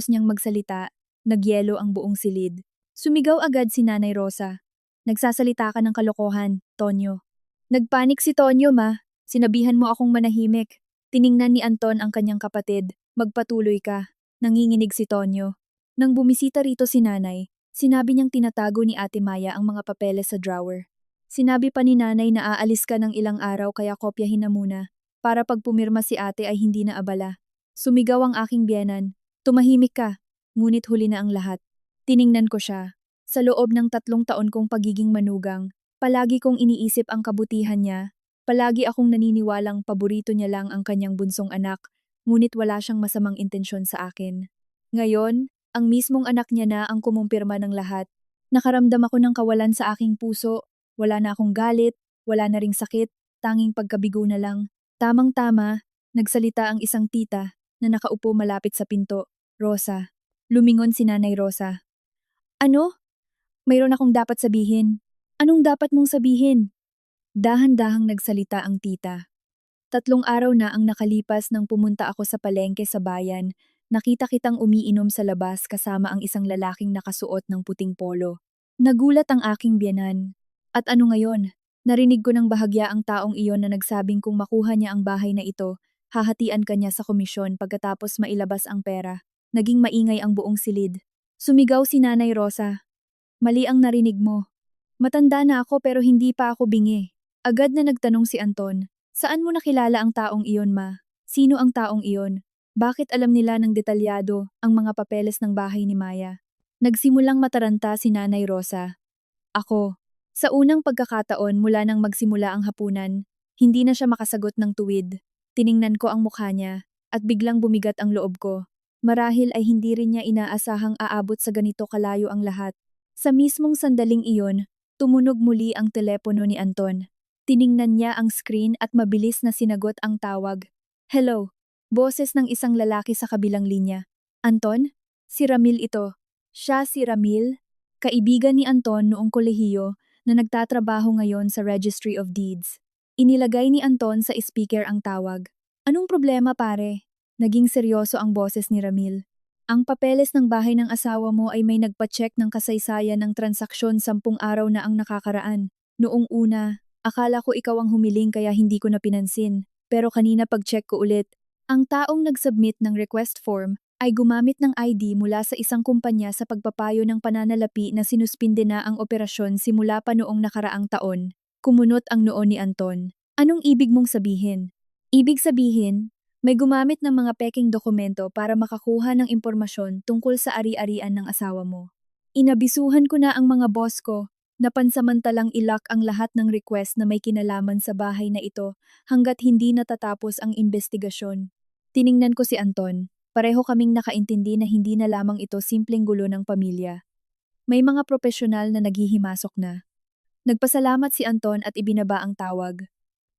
niyang magsalita, nagyelo ang buong silid. Sumigaw agad si Nanay Rosa. Nagsasalita ka ng kalokohan, Tonyo. Nagpanik si Tonyo, ma. Sinabihan mo akong manahimik. Tiningnan ni Anton ang kanyang kapatid. Magpatuloy ka. Nanginginig si Tonyo. Nang bumisita rito si Nanay, sinabi niyang tinatago ni Ate Maya ang mga papeles sa drawer. Sinabi pa ni Nanay na aalis ka ng ilang araw kaya kopyahin na muna. Para pag pumirma si ate ay hindi na abala. Sumigaw ang aking biyenan. Tumahimik ka. Ngunit huli na ang lahat. Tiningnan ko siya. Sa loob ng 3 taon kong pagiging manugang, palagi kong iniisip ang kabutihan niya. Palagi akong naniniwalang paborito niya lang ang kanyang bunsong anak, ngunit wala siyang masamang intensyon sa akin. Ngayon, ang mismong anak niya na ang kumumpirma ng lahat. Nakaramdam ako ng kawalan sa aking puso. Wala na akong galit, wala na ring sakit, tanging pagkabigo na lang. Tamang-tama, nagsalita ang isang tita na nakaupo malapit sa pinto. Rosa. Lumingon si Nanay Rosa. Ano? Mayroon akong dapat sabihin. Anong dapat mong sabihin? Dahan-dahang nagsalita ang tita. 3 araw na ang nakalipas nang pumunta ako sa palengke sa bayan. Nakita kitang umiinom sa labas kasama ang isang lalaking nakasuot ng puting polo. Nagulat ang aking biyenan. At ano ngayon? Narinig ko ng bahagya ang taong iyon na nagsabing kung makuha niya ang bahay na ito, hahatian ka niya sa komisyon pagkatapos mailabas ang pera. Naging maingay ang buong silid. Sumigaw si Nanay Rosa. Mali ang narinig mo. Matanda na ako pero hindi pa ako bingi. Agad na nagtanong si Anton. Saan mo nakilala ang taong iyon, ma? Sino ang taong iyon? Bakit alam nila ng detalyado ang mga papeles ng bahay ni Maya? Nagsimulang mataranta si Nanay Rosa. Ako. Sa unang pagkakataon mula nang magsimula ang hapunan, hindi na siya makasagot ng tuwid. Tiningnan ko ang mukha niya at biglang bumigat ang loob ko. Marahil ay hindi rin niya inaasahang aabot sa ganito kalayo ang lahat. Sa mismong sandaling iyon, tumunog muli ang telepono ni Anton. Tiningnan niya ang screen at mabilis na sinagot ang tawag. Hello, boses ng isang lalaki sa kabilang linya. Anton? Si Ramil ito. Siya si Ramil, kaibigan ni Anton noong kolehiyo na nagtatrabaho ngayon sa Registry of Deeds. Inilagay ni Anton sa speaker ang tawag. Anong problema pare? Naging seryoso ang boses ni Ramil. Ang papeles ng bahay ng asawa mo ay may nagpa-check ng kasaysayan ng transaksyon 10 araw na ang nakakaraan. Noong una, akala ko ikaw ang humiling kaya hindi ko na pinansin. Pero kanina pag-check ko ulit, ang taong nag-submit ng request form ay gumamit ng ID mula sa isang kumpanya sa pagpapayo ng pananalapi na sinuspinde na ang operasyon simula pa noong nakaraang taon. Kumunot ang noo ni Anton. Anong ibig mong sabihin? Ibig sabihin, may gumamit ng mga peking dokumento para makakuha ng impormasyon tungkol sa ari-arian ng asawa mo. Inabisuhan ko na ang mga boss ko na pansamantalang ilock ang lahat ng request na may kinalaman sa bahay na ito hanggat hindi natatapos ang investigasyon. Tiningnan ko si Anton. Pareho kaming nakaintindi na hindi na lamang ito simpleng gulo ng pamilya. May mga profesional na naghihimasok na. Nagpasalamat si Anton at ibinaba ang tawag.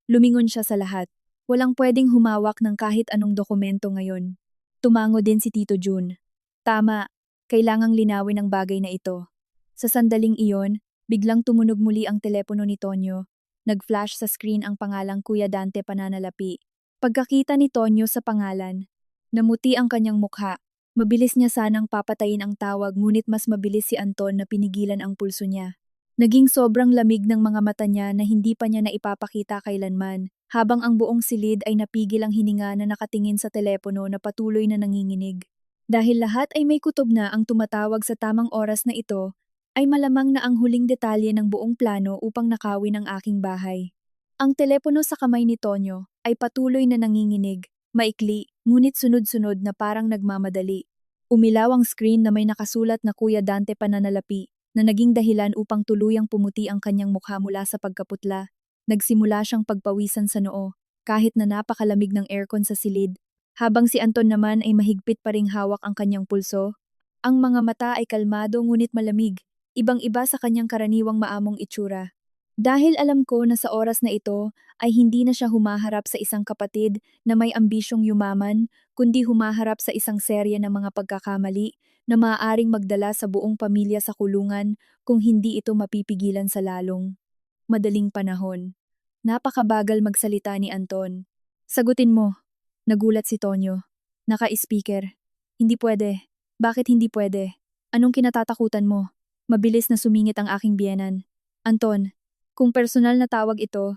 Lumingon siya sa lahat. Walang pwedeng humawak ng kahit anong dokumento ngayon. Tumango din si Tito Jun. Tama, kailangang linawin ang bagay na ito. Sa sandaling iyon, biglang tumunog muli ang telepono ni Tonyo. Nag-flash sa screen ang pangalang Kuya Dante Pananalapi. Pagkakita ni Tonyo sa pangalan, namuti ang kanyang mukha. Mabilis niya sanang papatayin ang tawag ngunit mas mabilis si Anton na pinigilan ang pulso niya. Naging sobrang lamig ng mga mata niya na hindi pa niya naipapakita kailanman, habang ang buong silid ay napigil ang hininga na nakatingin sa telepono na patuloy na nanginginig. Dahil lahat ay may kutob na ang tumatawag sa tamang oras na ito, ay malamang na ang huling detalye ng buong plano upang nakawin ang aking bahay. Ang telepono sa kamay ni Tonyo ay patuloy na nanginginig. Maikli, ngunit sunod-sunod na parang nagmamadali. Umilaw ang screen na may nakasulat na Kuya Dante Pananalapi na naging dahilan upang tuluyang pumuti ang kanyang mukha mula sa pagkaputla. Nagsimula siyang pagpawisan sa noo. kahit na napakalamig ng aircon sa silid, habang si Anton naman ay mahigpit pa ring hawak ang kanyang pulso. Ang mga mata ay kalmado ngunit malamig, ibang-iba sa kanyang karaniwang maamong itsura. Dahil alam ko na sa oras na ito ay hindi na siya humaharap sa isang kapatid na may ambisyong yumaman, kundi humaharap sa isang serye ng mga pagkakamali na maaaring magdala sa buong pamilya sa kulungan kung hindi ito mapipigilan sa lalong madaling panahon. Napakabagal magsalita ni Anton. Sagutin mo. Nagulat si Tonyo. Naka-speaker. Hindi pwede. Bakit hindi pwede? Anong kinatatakutan mo? Mabilis na sumingit ang aking biyenan. Anton, kung personal na tawag ito,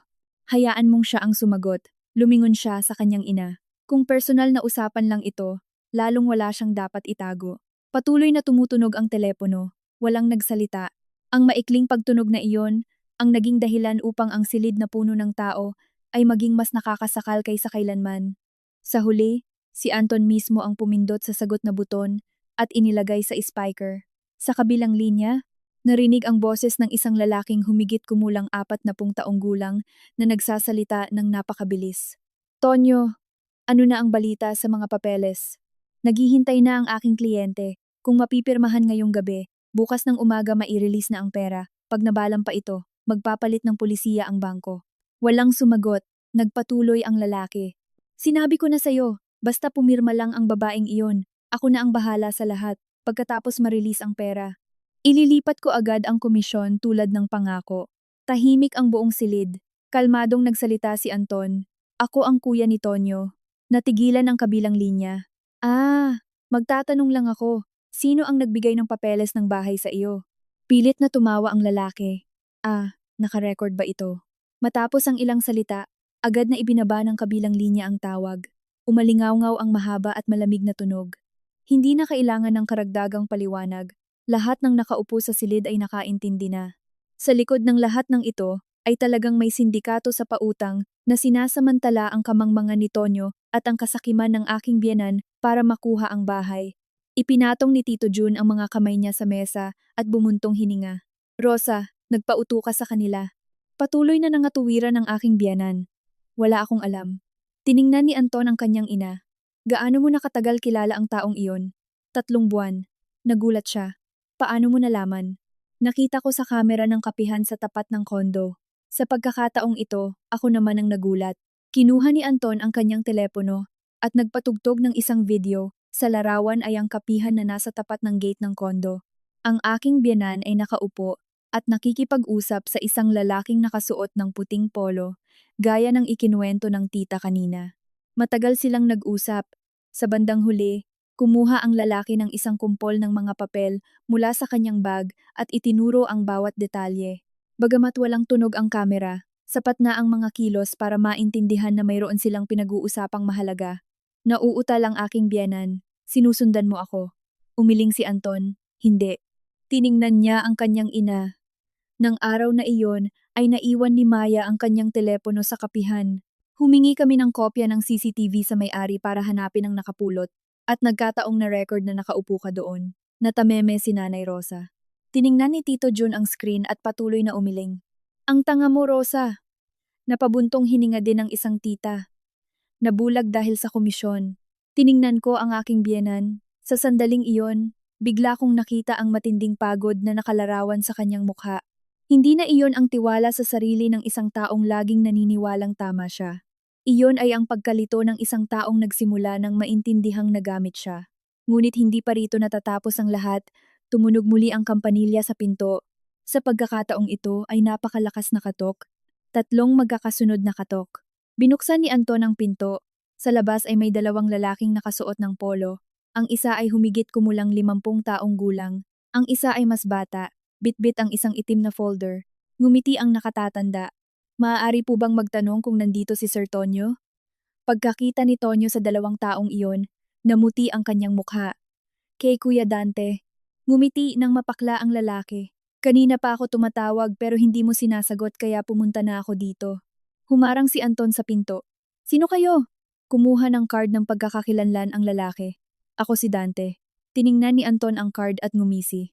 hayaan mong siya ang sumagot. Lumingon siya sa kanyang ina. Kung personal na usapan lang ito, lalong wala siyang dapat itago. Patuloy na tumutunog ang telepono. Walang nagsalita. Ang maikling pagtunog na iyon, ang naging dahilan upang ang silid na puno ng tao ay maging mas nakakasakal kaysa kailanman. Sa huli, si Anton mismo ang pumindot sa sagot na buton at inilagay sa speaker. Sa kabilang linya, narinig ang boses ng isang lalaking humigit kumulang 40 taong gulang na nagsasalita ng napakabilis. Tonyo, ano na ang balita sa mga papeles? Naghihintay na ang aking kliyente. Kung mapipirmahan ngayong gabi, bukas ng umaga mai-release na ang pera. Pag nabalang pa ito, magpapalit ng pulisiya ang bangko. Walang sumagot, nagpatuloy ang lalaki. Sinabi ko na sayo, basta pumirma lang ang babaeng iyon, ako na ang bahala sa lahat, pagkatapos ma-release ang pera. Ililipat ko agad ang komisyon tulad ng pangako. Tahimik ang buong silid. Kalmadong nagsalita si Anton. Ako ang kuya ni Tonyo. Natigilan ang kabilang linya. Magtatanong lang ako. Sino ang nagbigay ng papeles ng bahay sa iyo? Pilit na tumawa ang lalaki. Naka-record ba ito? Matapos ang ilang salita, agad na ibinaba ng kabilang linya ang tawag. Umalingaw-ngaw ang mahaba at malamig na tunog. Hindi na kailangan ng karagdagang paliwanag. Lahat ng nakaupo sa silid ay nakaintindi na. Sa likod ng lahat ng ito ay talagang may sindikato sa pautang na sinasamantala ang kamangmangan ni Tonyo at ang kasakiman ng aking biyenan para makuha ang bahay. Ipinatong ni Tito Jun ang mga kamay niya sa mesa at bumuntong hininga. Rosa, nagpauto ka sa kanila. Patuloy na nangatuwiran ang aking biyenan. Wala akong alam. Tiningnan ni Anton ang kanyang ina. Gaano mo nakatagal kilala ang taong iyon? 3 buwan. Nagulat siya. Paano mo nalaman? Nakita ko sa kamera ng kapihan sa tapat ng kondo. Sa pagkakataong ito, ako naman ang nagulat. Kinuha ni Anton ang kanyang telepono at nagpatugtog ng isang video. Sa larawan ay ang kapihan na nasa tapat ng gate ng kondo. Ang aking biyenan ay nakaupo at nakikipag-usap sa isang lalaking nakasuot ng puting polo, gaya ng ikinuwento ng tita kanina. Matagal silang nag-usap. Sa bandang huli, kumuha ang lalaki ng isang kumpol ng mga papel mula sa kanyang bag at itinuro ang bawat detalye. Bagamat walang tunog ang kamera, sapat na ang mga kilos para maintindihan na mayroon silang pinag-uusapang mahalaga. Nauutal ang aking biyenan. Sinusundan mo ako. Umiling si Anton. Hindi. Tiningnan niya ang kanyang ina. Nang araw na iyon ay naiwan ni Maya ang kanyang telepono sa kapihan. Humingi kami ng kopya ng CCTV sa may-ari para hanapin ang nakapulot at nagkataong na record na nakaupo ka doon. Natameme si Nanay Rosa. Tiningnan ni Tito Jun ang screen at patuloy na umiling. Ang tanga mo, Rosa. Napabuntong hininga din ng isang tita. Nabulag dahil sa komisyon. Tiningnan ko ang aking biyenan. Sa sandaling iyon, bigla kong nakita ang matinding pagod na nakalarawan sa kanyang mukha. Hindi na iyon ang tiwala sa sarili ng isang taong laging naniniwalang tama siya. Iyon ay ang pagkalito ng isang taong nagsimula ng maintindihang nagamit siya. Ngunit hindi pa rito natatapos ang lahat, tumunog muli ang kampanilya sa pinto. Sa pagkakataong ito ay napakalakas na katok. 3 magkakasunod na katok. Binuksan ni Anton ang pinto. Sa labas ay may 2 lalaking nakasuot ng polo. Ang isa ay humigit kumulang 50 taong gulang. Ang isa ay mas bata. Bitbit ang isang itim na folder. Ngumiti ang nakatatanda. Maaari po bang magtanong kung nandito si Sir Tonyo? Pagkakita ni Tonyo sa 2 taong iyon, namuti ang kanyang mukha. Kay Kuya Dante. Ngumiti nang mapakla ang lalaki. Kanina pa ako tumatawag pero hindi mo sinasagot kaya pumunta na ako dito. Humarang si Anton sa pinto. Sino kayo? Kumuha ng card ng pagkakakilanlan ang lalaki. Ako si Dante. Tiningnan ni Anton ang card at ngumisi.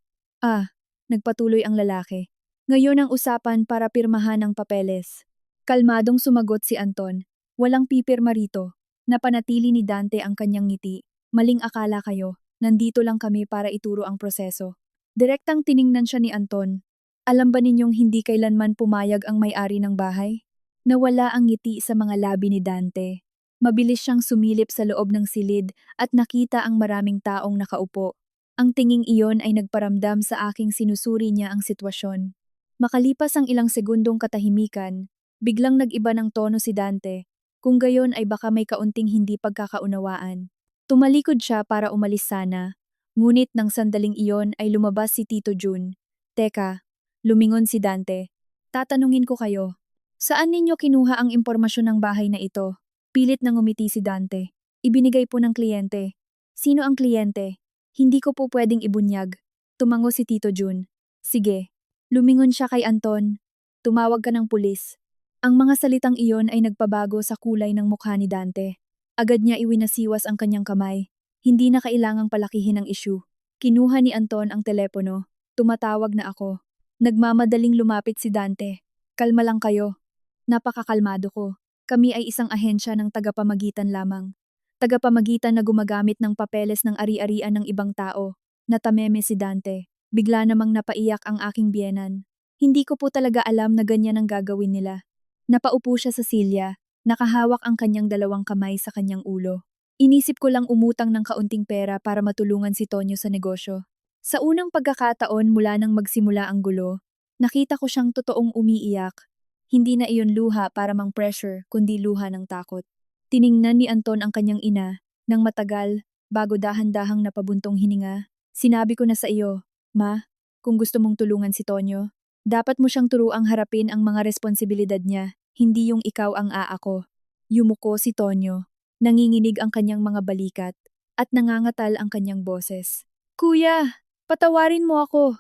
Nagpatuloy ang lalaki. Ngayon ang usapan para pirmahan ang papeles. Kalmadong sumagot si Anton. Walang pipirma rito. Napanatili ni Dante ang kanyang ngiti. Maling akala kayo, nandito lang kami para ituro ang proseso. Direktang tiningnan siya ni Anton. Alam ba ninyong hindi kailanman pumayag ang may-ari ng bahay? Nawala ang ngiti sa mga labi ni Dante. Mabilis siyang sumilip sa loob ng silid at nakita ang maraming taong nakaupo. Ang tinging iyon ay nagparamdam sa aking sinusuri niya ang sitwasyon. Makalipas ang ilang segundong katahimikan, biglang nag-iba ng tono si Dante. Kung gayon ay baka may kaunting hindi pagkakaunawaan. Tumalikod siya para umalis sana. Ngunit nang sandaling iyon ay lumabas si Tito Jun. Teka, lumingon si Dante. Tatanungin ko kayo. Saan ninyo kinuha ang impormasyon ng bahay na ito? Pilit na ngumiti si Dante. Ibinigay po ng kliyente. Sino ang kliyente? Hindi ko po pwedeng ibunyag. Tumango si Tito Jun. Sige. Lumingon siya kay Anton. Tumawag ka ng pulis. Ang mga salitang iyon ay nagpabago sa kulay ng mukha ni Dante. Agad niya iwinasiwas ang kanyang kamay. Hindi na kailangang palakihin ang issue. Kinuha ni Anton ang telepono. Tumatawag na ako. Nagmamadaling lumapit si Dante. Kalma lang kayo. Napakakalmado ko. Kami ay isang ahensya ng tagapamagitan lamang. Tagapamagitan na gumagamit ng papeles ng ari-arian ng ibang tao. Natameme si Dante. Bigla namang napaiyak ang aking biyenan. Hindi ko po talaga alam na ganyan ang gagawin nila. Napaupo siya sa silya, nakahawak ang kanyang dalawang kamay sa kanyang ulo. Inisip ko lang umutang ng kaunting pera para matulungan si Tonyo sa negosyo. Sa unang pagkakataon mula nang magsimula ang gulo, nakita ko siyang totoong umiiyak. Hindi na iyon luha para mang pressure, kundi luha ng takot. Tiningnan ni Anton ang kanyang ina, nang matagal, bago dahan-dahang napabuntong hininga. Sinabi ko na sa iyo, Ma, kung gusto mong tulungan si Tonyo, dapat mo siyang turuang harapin ang mga responsibilidad niya, hindi yung ikaw ang aako. Yumuko si Tonyo. Nanginginig ang kanyang mga balikat at nangangatal ang kanyang boses. Kuya, patawarin mo ako.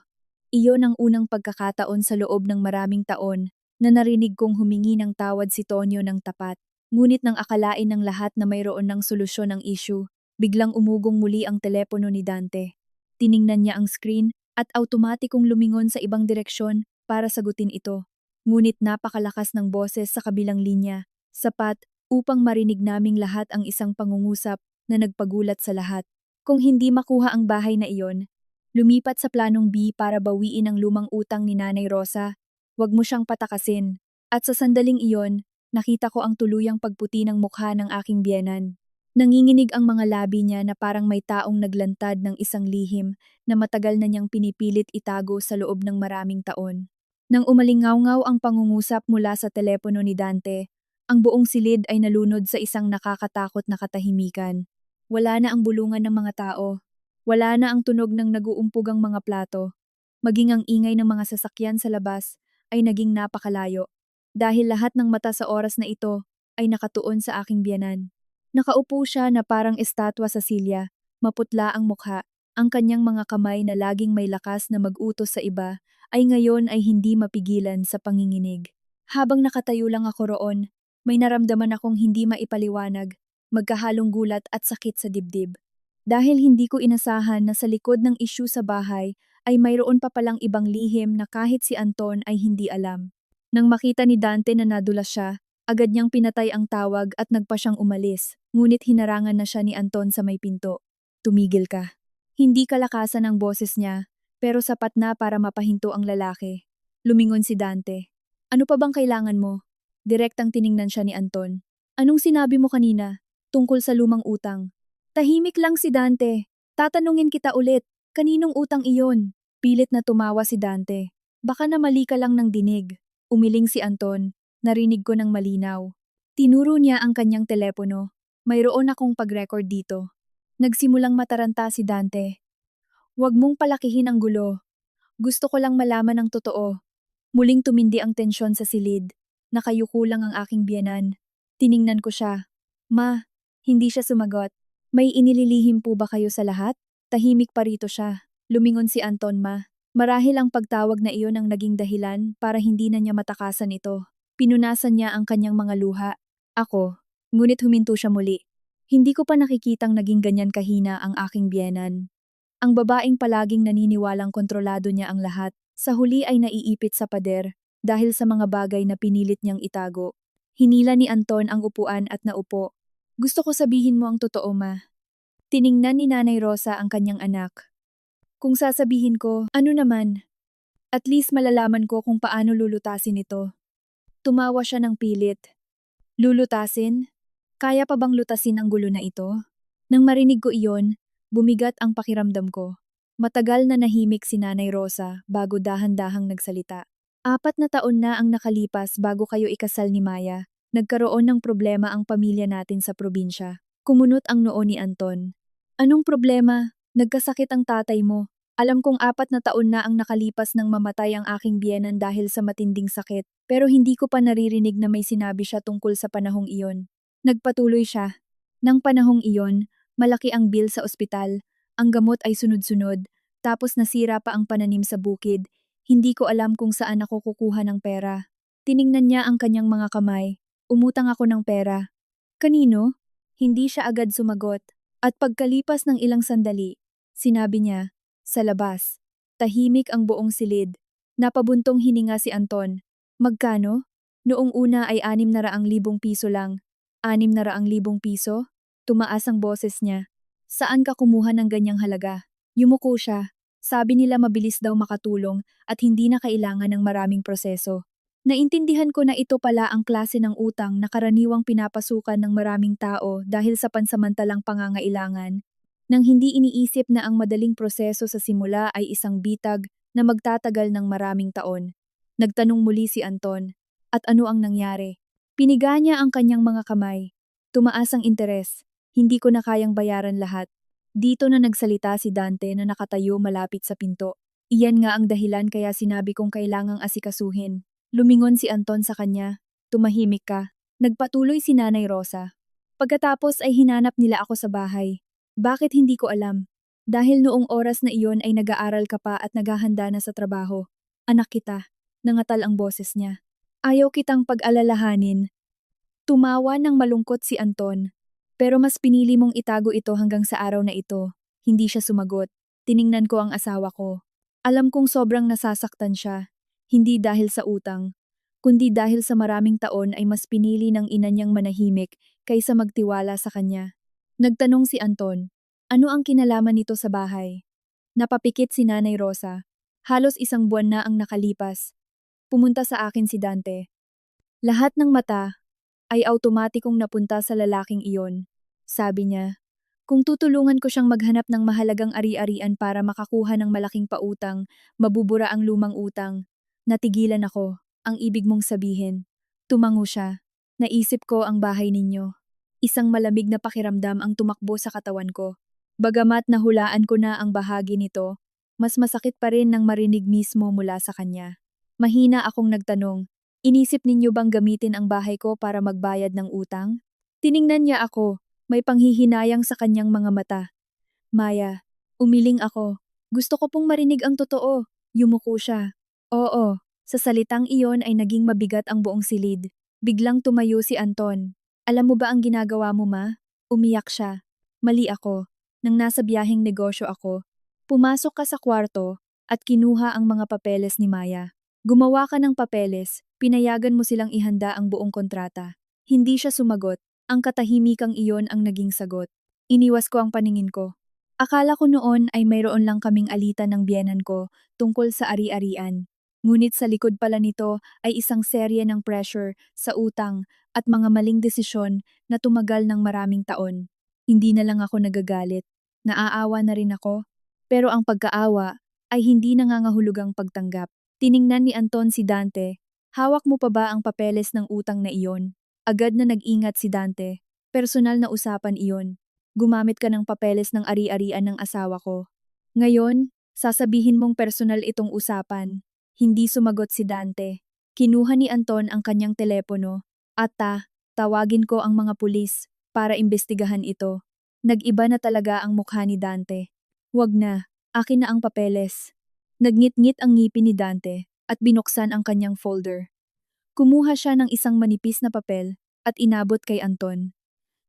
Iyon ang unang pagkakataon sa loob ng maraming taon na narinig kong humingi ng tawad si Tonyo ng tapat. Ngunit nang akalain ng lahat na mayroon ng solusyon ang issue, biglang umugong muli ang telepono ni Dante. Tiningnan niya ang screen at automatikong lumingon sa ibang direksyon para sagutin ito. Ngunit napakalakas ng boses sa kabilang linya, sapat upang marinig naming lahat ang isang pangungusap na nagpagulat sa lahat. Kung hindi makuha ang bahay na iyon, lumipat sa planong B para bawiin ang lumang utang ni Nanay Rosa. Huwag mo siyang patakasin. At sa sandaling iyon, nakita ko ang tuluyang pagputi ng mukha ng aking biyenan. Nanginginig ang mga labi niya na parang may taong naglantad ng isang lihim na matagal na niyang pinipilit itago sa loob ng maraming taon. Nang umalingaw-ngaw ang pangungusap mula sa telepono ni Dante, ang buong silid ay nalunod sa isang nakakatakot na katahimikan. Wala na ang bulungan ng mga tao. Wala na ang tunog ng naguumpugang mga plato. Maging ang ingay ng mga sasakyan sa labas ay naging napakalayo. Dahil lahat ng mata sa oras na ito ay nakatuon sa aking biyenan. Nakaupo siya na parang estatwa sa silya, maputla ang mukha. Ang kanyang mga kamay na laging may lakas na mag-utos sa iba ay ngayon ay hindi mapigilan sa panginginig. Habang nakatayo lang ako roon, may naramdaman akong hindi maipaliwanag, magkahalong gulat at sakit sa dibdib. Dahil hindi ko inasahan na sa likod ng issue sa bahay ay mayroon pa palang ibang lihim na kahit si Anton ay hindi alam. Nang makita ni Dante na nadulas siya, agad niyang pinatay ang tawag at nagpa siyang umalis, ngunit hinarangan na siya ni Anton sa may pinto. Tumigil ka. Hindi kalakasan ang boses niya, pero sapat na para mapahinto ang lalaki. Lumingon si Dante. Ano pa bang kailangan mo? Direktang tiningnan siya ni Anton. Anong sinabi mo kanina? Tungkol sa lumang utang. Tahimik lang si Dante. Tatanungin kita ulit. Kaninong utang iyon? Pilit na tumawa si Dante. Baka na mali ka lang ng dinig. Umiling si Anton. Narinig ko ng malinaw. Tinuro niya ang kanyang telepono. Mayroon akong pag-record dito. Nagsimulang mataranta si Dante. Huwag mong palakihin ang gulo. Gusto ko lang malaman ang totoo. Muling tumindi ang tensyon sa silid. Nakayuko lang ang aking biyenan. Tiningnan ko siya. Ma, hindi siya sumagot. May inililihim po ba kayo sa lahat? Tahimik pa rito siya. Lumingon si Anton, ma. Marahil ang pagtawag na iyon ang naging dahilan para hindi na niya matakasan ito. Pinunasan niya ang kanyang mga luha. Ako, ngunit huminto siya muli. Hindi ko pa nakikitang naging ganyan kahina ang aking biyenan. Ang babaeng palaging naniniwalang kontrolado niya ang lahat, sa huli ay naiipit sa pader dahil sa mga bagay na pinilit niyang itago. Hinila ni Anton ang upuan at naupo. Gusto ko sabihin mo ang totoo, ma. Tiningnan ni Nanay Rosa ang kanyang anak. Kung sasabihin ko, ano naman? At least malalaman ko kung paano lulutasin ito. Tumawa siya ng pilit. Lulutasin? Kaya pa bang lutasin ang gulo na ito? Nang marinig ko iyon, bumigat ang pakiramdam ko. Matagal na nahimik si Nanay Rosa bago dahan-dahang nagsalita. 4 na taon na ang nakalipas bago kayo ikasal ni Maya. Nagkaroon ng problema ang pamilya natin sa probinsya. Kumunot ang noo ni Anton. Anong problema? Nagkasakit ang tatay mo. Alam kong 4 na taon na ang nakalipas nang mamatay ang aking biyenan dahil sa matinding sakit, pero hindi ko pa naririnig na may sinabi siya tungkol sa panahong iyon. Nagpatuloy siya. Nang panahong iyon, malaki ang bill sa ospital, ang gamot ay sunod-sunod, tapos nasira pa ang pananim sa bukid. Hindi ko alam kung saan ako kukuha ng pera. Tiningnan niya ang kanyang mga kamay. Umutang ako ng pera. Kanino? Hindi siya agad sumagot. At pagkalipas ng ilang sandali, sinabi niya, sa labas. Tahimik ang buong silid. Napabuntong hininga si Anton. Magkano? Noong una ay 600,000 piso lang. 600,000 piso? Tumaas ang boses niya. Saan ka kumuha ng ganyang halaga? Yumuko siya. Sabi nila mabilis daw makatulong at hindi na kailangan ng maraming proseso. Naintindihan ko na ito pala ang klase ng utang na karaniwang pinapasukan ng maraming tao dahil sa pansamantalang pangangailangan. Nang hindi iniisip na ang madaling proseso sa simula ay isang bitag na magtatagal ng maraming taon. Nagtanong muli si Anton, at ano ang nangyari? Piniga niya ang kanyang mga kamay. Tumaas ang interes. Hindi ko na kayang bayaran lahat. Dito na nagsalita si Dante na nakatayo malapit sa pinto. Iyan nga ang dahilan kaya sinabi kong kailangang asikasuhin. Lumingon si Anton sa kanya. Tumahimik ka. Nagpatuloy si Nanay Rosa. Pagkatapos ay hinanap nila ako sa bahay. Bakit hindi ko alam? Dahil noong oras na iyon ay nag-aaral ka pa at naghahanda na sa trabaho. Anak kita. Nangatal ang boses niya. Ayaw kitang pag-alalahanin. Tumawa ng malungkot si Anton. Pero mas pinili mong itago ito hanggang sa araw na ito. Hindi siya sumagot. Tiningnan ko ang asawa ko. Alam kong sobrang nasasaktan siya. Hindi dahil sa utang, kundi dahil sa maraming taon ay mas pinili ng ina niyang manahimik kaysa magtiwala sa kanya. Nagtanong si Anton, ano ang kinalaman nito sa bahay? Napapikit si Nanay Rosa. Halos 1 buwan na ang nakalipas. Pumunta sa akin si Dante. Lahat ng mata ay automatikong napunta sa lalaking iyon. Sabi niya, kung tutulungan ko siyang maghanap ng mahalagang ari-arian para makakuha ng malaking pautang, mabubura ang lumang utang. Natigilan ako, ang ibig mong sabihin. Tumango siya. Naisip ko ang bahay ninyo. Isang malamig na pakiramdam ang tumakbo sa katawan ko. Bagamat nahulaan ko na ang bahagi nito, mas masakit pa rin nang marinig mismo mula sa kanya. Mahina akong nagtanong, inisip ninyo bang gamitin ang bahay ko para magbayad ng utang? Tiningnan niya ako, may panghihinayang sa kanyang mga mata. Maya, umiling ako. Gusto ko pong marinig ang totoo. Yumuko siya. Oo, sa salitang iyon ay naging mabigat ang buong silid. Biglang tumayo si Anton. Alam mo ba ang ginagawa mo, ma? Umiyak siya. Mali ako. Nang nasa biyaheng negosyo ako, pumasok ka sa kwarto at kinuha ang mga papeles ni Maya. Gumawa ka ng papeles, pinayagan mo silang ihanda ang buong kontrata. Hindi siya sumagot. Ang katahimikang iyon ang naging sagot. Iniwas ko ang paningin ko. Akala ko noon ay mayroon lang kaming alitan ng biyenan ko tungkol sa ari-arian. Ngunit sa likod pala nito ay isang serye ng pressure sa utang at mga maling desisyon na tumagal ng maraming taon. Hindi na lang ako nagagalit. Naaawa na rin ako. Pero ang pagkaawa ay hindi nangangahulugang pagtanggap. Tiningnan ni Anton si Dante. Hawak mo pa ba ang papeles ng utang na iyon? Agad na nag-ingat si Dante. Personal na usapan iyon. Gumamit ka ng papeles ng ari-arian ng asawa ko. Ngayon, sasabihin mong personal itong usapan. Hindi sumagot si Dante. Kinuha ni Anton ang kanyang telepono at tawagin ko ang mga pulis para imbestigahan ito. Nag-iba na talaga ang mukha ni Dante. Wag na, akin na ang papeles. Nagngit-ngit ang ngipin ni Dante at binuksan ang kanyang folder. Kumuha siya ng isang manipis na papel at inabot kay Anton.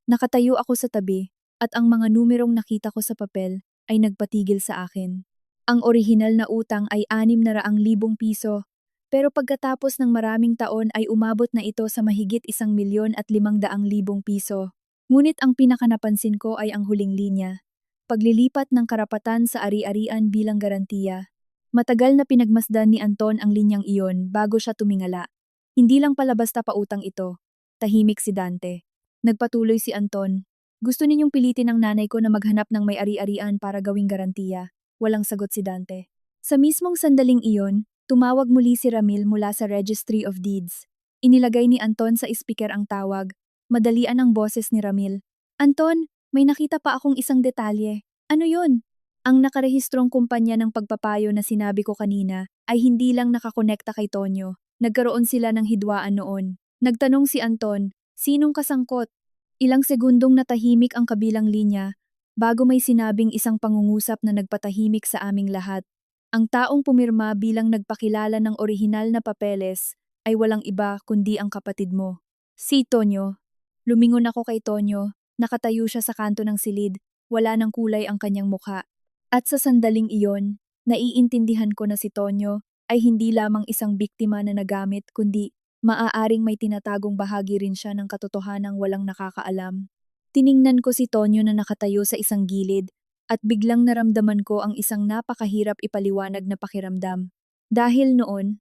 Nakatayo ako sa tabi at ang mga numerong nakita ko sa papel ay nagpatigil sa akin. Ang orihinal na utang ay 600,000 piso, Pero pagkatapos ng maraming taon ay umabot na ito sa mahigit 1,500,000 piso. Ngunit ang pinakanapansin ko ay ang huling linya. Paglilipat ng karapatan sa ari-arian bilang garantiya. Matagal na pinagmasdan ni Anton ang linyang iyon bago siya tumingala. Hindi lang pala basta pautang ito. Tahimik si Dante. Nagpatuloy si Anton. Gusto ninyong pilitin ang nanay ko na maghanap ng may ari-arian para gawing garantiya. Walang sagot si Dante. Sa mismong sandaling iyon, tumawag muli si Ramil mula sa Registry of Deeds. Inilagay ni Anton sa speaker ang tawag. Madalian ang boses ni Ramil. Anton, may nakita pa akong isang detalye. Ano yun? Ang nakarehistrong kumpanya ng pagpapayo na sinabi ko kanina ay hindi lang nakakonekta kay Tonyo. Nagkaroon sila ng hidwaan noon. Nagtanong si Anton, sinong kasangkot? Ilang segundong natahimik ang kabilang linya bago may sinabing isang pangungusap na nagpatahimik sa aming lahat. Ang taong pumirma bilang nagpakilala ng orihinal na papeles ay walang iba kundi ang kapatid mo. Si Tonyo. Lumingon ako kay Tonyo, nakatayo siya sa kanto ng silid, wala ng kulay ang kanyang mukha. At sa sandaling iyon, naiintindihan ko na si Tonyo ay hindi lamang isang biktima na nagamit kundi maaaring may tinatagong bahagi rin siya ng katotohanang walang nakakaalam. Tiningnan ko si Tonyo na nakatayo sa isang gilid at biglang naramdaman ko ang isang napakahirap ipaliwanag na pakiramdam. Dahil noon,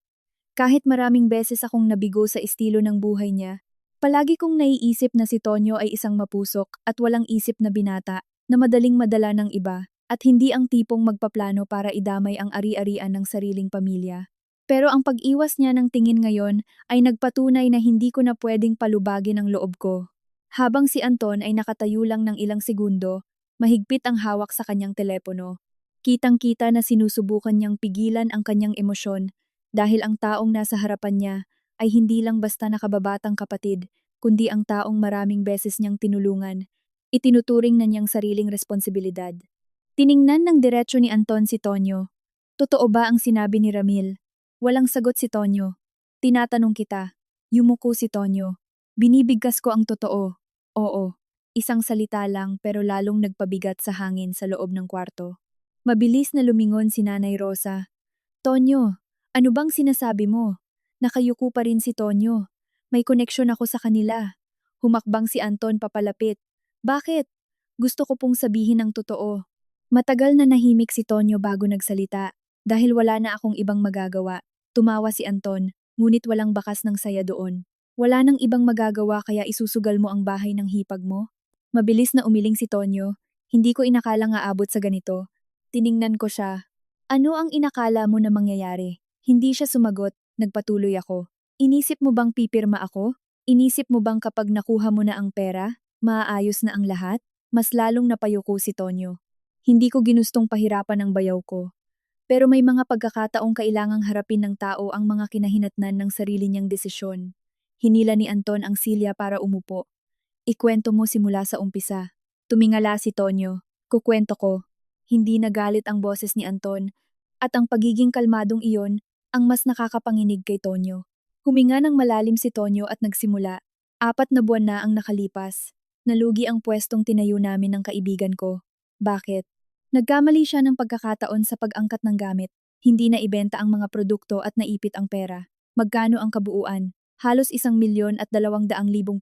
kahit maraming beses akong nabigo sa estilo ng buhay niya, palagi kong naiisip na si Tonyo ay isang mapusok at walang isip na binata na madaling madala ng iba at hindi ang tipong magpaplano para idamay ang ari-arian ng sariling pamilya. Pero ang pag-iwas niya ng tingin ngayon ay nagpatunay na hindi ko na pwedeng palubagin ang loob ko. Habang si Anton ay nakatayo lang ng ilang segundo, mahigpit ang hawak sa kanyang telepono. Kitang-kita na sinusubukan niyang pigilan ang kanyang emosyon dahil ang taong nasa harapan niya ay hindi lang basta nakababatang kapatid, kundi ang taong maraming beses niyang tinulungan. Itinuturing na niyang sariling responsibilidad. Tiningnan ng diretsyo ni Anton si Tonyo. Totoo ba ang sinabi ni Ramil? Walang sagot si Tonyo. Tinatanong kita. Yumuko si Tonyo. Binibigkas ko ang totoo. Oo. Isang salita lang pero lalong nagpabigat sa hangin sa loob ng kwarto. Mabilis na lumingon si Nanay Rosa. Tonyo, ano bang sinasabi mo? Nakayuko pa rin si Tonyo. May koneksyon ako sa kanila. Humakbang si Anton papalapit. Bakit? Gusto ko pong sabihin ang totoo. Matagal na nahimik si Tonyo bago nagsalita. Dahil wala na akong ibang magagawa. Tumawa si Anton, ngunit walang bakas ng saya doon. Wala nang ibang magagawa kaya isusugal mo ang bahay ng hipag mo? Mabilis na umiling si Tonyo. Hindi ko inakalang aabot sa ganito. Tiningnan ko siya. Ano ang inakala mo na mangyayari? Hindi siya sumagot, nagpatuloy ako. Inisip mo bang pipirma ako? Inisip mo bang kapag nakuha mo na ang pera, maaayos na ang lahat? Mas lalong napayuko si Tonyo. Hindi ko ginustong pahirapan ang bayaw ko. Pero may mga pagkakataong kailangang harapin ng tao ang mga kinahinatnan ng sarili niyang desisyon. Hinila ni Anton ang silya para umupo. Ikwento mo simula sa umpisa. Tumingala si Tonyo. Kukwento ko. Hindi nagalit ang boses ni Anton. At ang pagiging kalmadong iyon ang mas nakakapanginig kay Tonyo. Huminga ng malalim si Tonyo at nagsimula. 4 na buwan na ang nakalipas. Nalugi ang pwestong tinayo namin ng kaibigan ko. Bakit? Nagkamali siya ng pagkakataon sa pag-angkat ng gamit. Hindi na ibenta ang mga produkto at naipit ang pera. Magkano ang kabuuan? Halos 1,200,000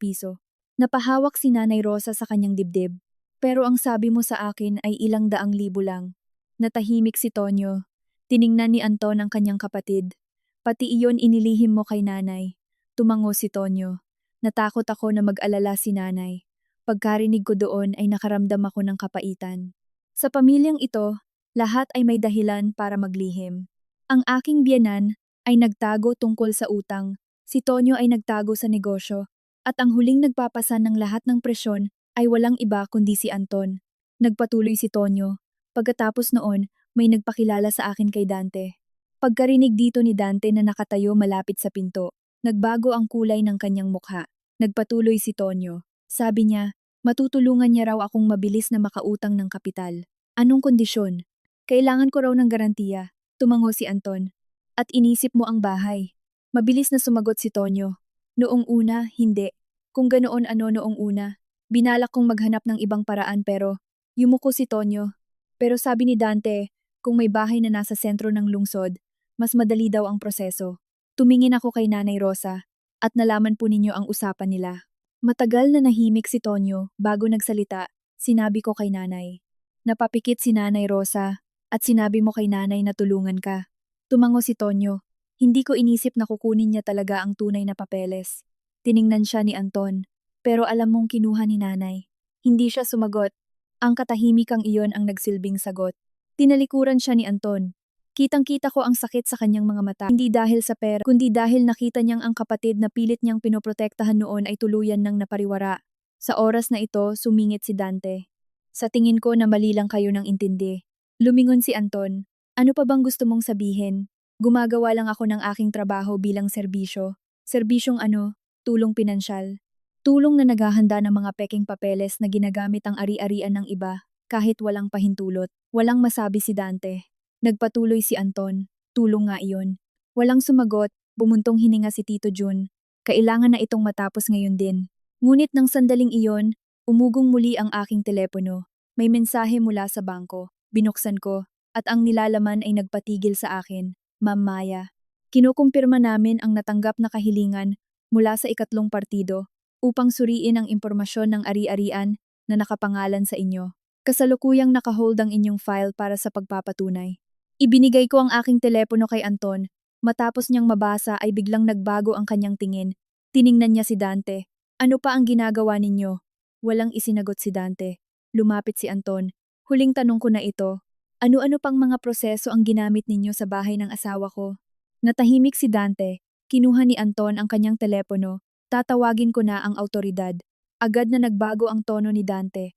piso. Napahawak si Nanay Rosa sa kanyang dibdib. Pero ang sabi mo sa akin ay 200,000 lang. Natahimik si Tonyo. Tiningnan ni Anton ang kanyang kapatid. Pati iyon inilihim mo kay nanay. Tumango si Tonyo. Natakot ako na mag-alala si nanay. Pagkarinig ko doon ay nakaramdam ako ng kapaitan. Sa pamilyang ito, lahat ay may dahilan para maglihim. Ang aking biyenan ay nagtago tungkol sa utang. Si Tonyo ay nagtago sa negosyo. At ang huling nagpapasan ng lahat ng presyon ay walang iba kundi si Anton. Nagpatuloy si Tonyo. Pagkatapos noon, may nagpakilala sa akin kay Dante. Pagkarinig dito ni Dante na nakatayo malapit sa pinto, nagbago ang kulay ng kanyang mukha. Nagpatuloy si Tonyo. Sabi niya, matutulungan niya raw akong mabilis na makautang ng kapital. Anong kondisyon? Kailangan ko raw ng garantiya. Tumango si Anton. At inisip mo ang bahay. Mabilis na sumagot si Tonyo. Noong una, hindi. Kung ganoon ano noong una. Binalak kong maghanap ng ibang paraan pero yumuko si Tonyo. Pero sabi ni Dante, kung may bahay na nasa sentro ng lungsod, mas madali daw ang proseso. Tumingin ako kay Nanay Rosa at nalaman po ninyo ang usapan nila. Matagal na nahimik si Tonyo bago nagsalita, sinabi ko kay Nanay. Napapikit si Nanay Rosa at sinabi mo kay Nanay na tulungan ka. Tumango si Tonyo. Hindi ko inisip na kukunin niya talaga ang tunay na papeles. Tiningnan siya ni Anton, pero alam mong kinuha ni Nanay. Hindi siya sumagot. Ang katahimikang iyon ang nagsilbing sagot. Tinalikuran siya ni Anton. Kitang-kita ko ang sakit sa kanyang mga mata, hindi dahil sa pera, kundi dahil nakita niyang ang kapatid na pilit niyang pinoprotektahan noon ay tuluyan ng napariwara. Sa oras na ito, sumingit si Dante. Sa tingin ko na mali lang kayo ng intindi. Lumingon si Anton. Ano pa bang gusto mong sabihin? Gumagawa lang ako ng aking trabaho bilang serbisyo. Serbisyong ano? Tulong pinansyal. Tulong na naghahanda ng mga peking papeles na ginagamit ang ari-arian ng iba, kahit walang pahintulot. Walang masabi si Dante. Nagpatuloy si Anton. Tulong nga iyon. Walang sumagot, bumuntong hininga si Tito Jun. Kailangan na itong matapos ngayon din. Ngunit nang sandaling iyon, umugong muli ang aking telepono. May mensahe mula sa bangko. Binuksan ko, at ang nilalaman ay nagpatigil sa akin. Ma'am Maya. Kinukumpirma namin ang natanggap na kahilingan mula sa ikatlong partido upang suriin ang impormasyon ng ari-arian na nakapangalan sa inyo. Kasalukuyang nakahold ang inyong file para sa pagpapatunay. Ibinigay ko ang aking telepono kay Anton. Matapos niyang mabasa ay biglang nagbago ang kanyang tingin. Tiningnan niya si Dante. Ano pa ang ginagawa ninyo? Walang isinagot si Dante. Lumapit si Anton. Huling tanong ko na ito. Ano-ano pang mga proseso ang ginamit ninyo sa bahay ng asawa ko? Natahimik si Dante. Kinuha ni Anton ang kanyang telepono. Tatawagin ko na ang awtoridad. Agad na nagbago ang tono ni Dante.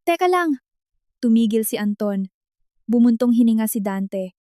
Teka lang! Tumigil si Anton. Bumuntong hininga si Dante.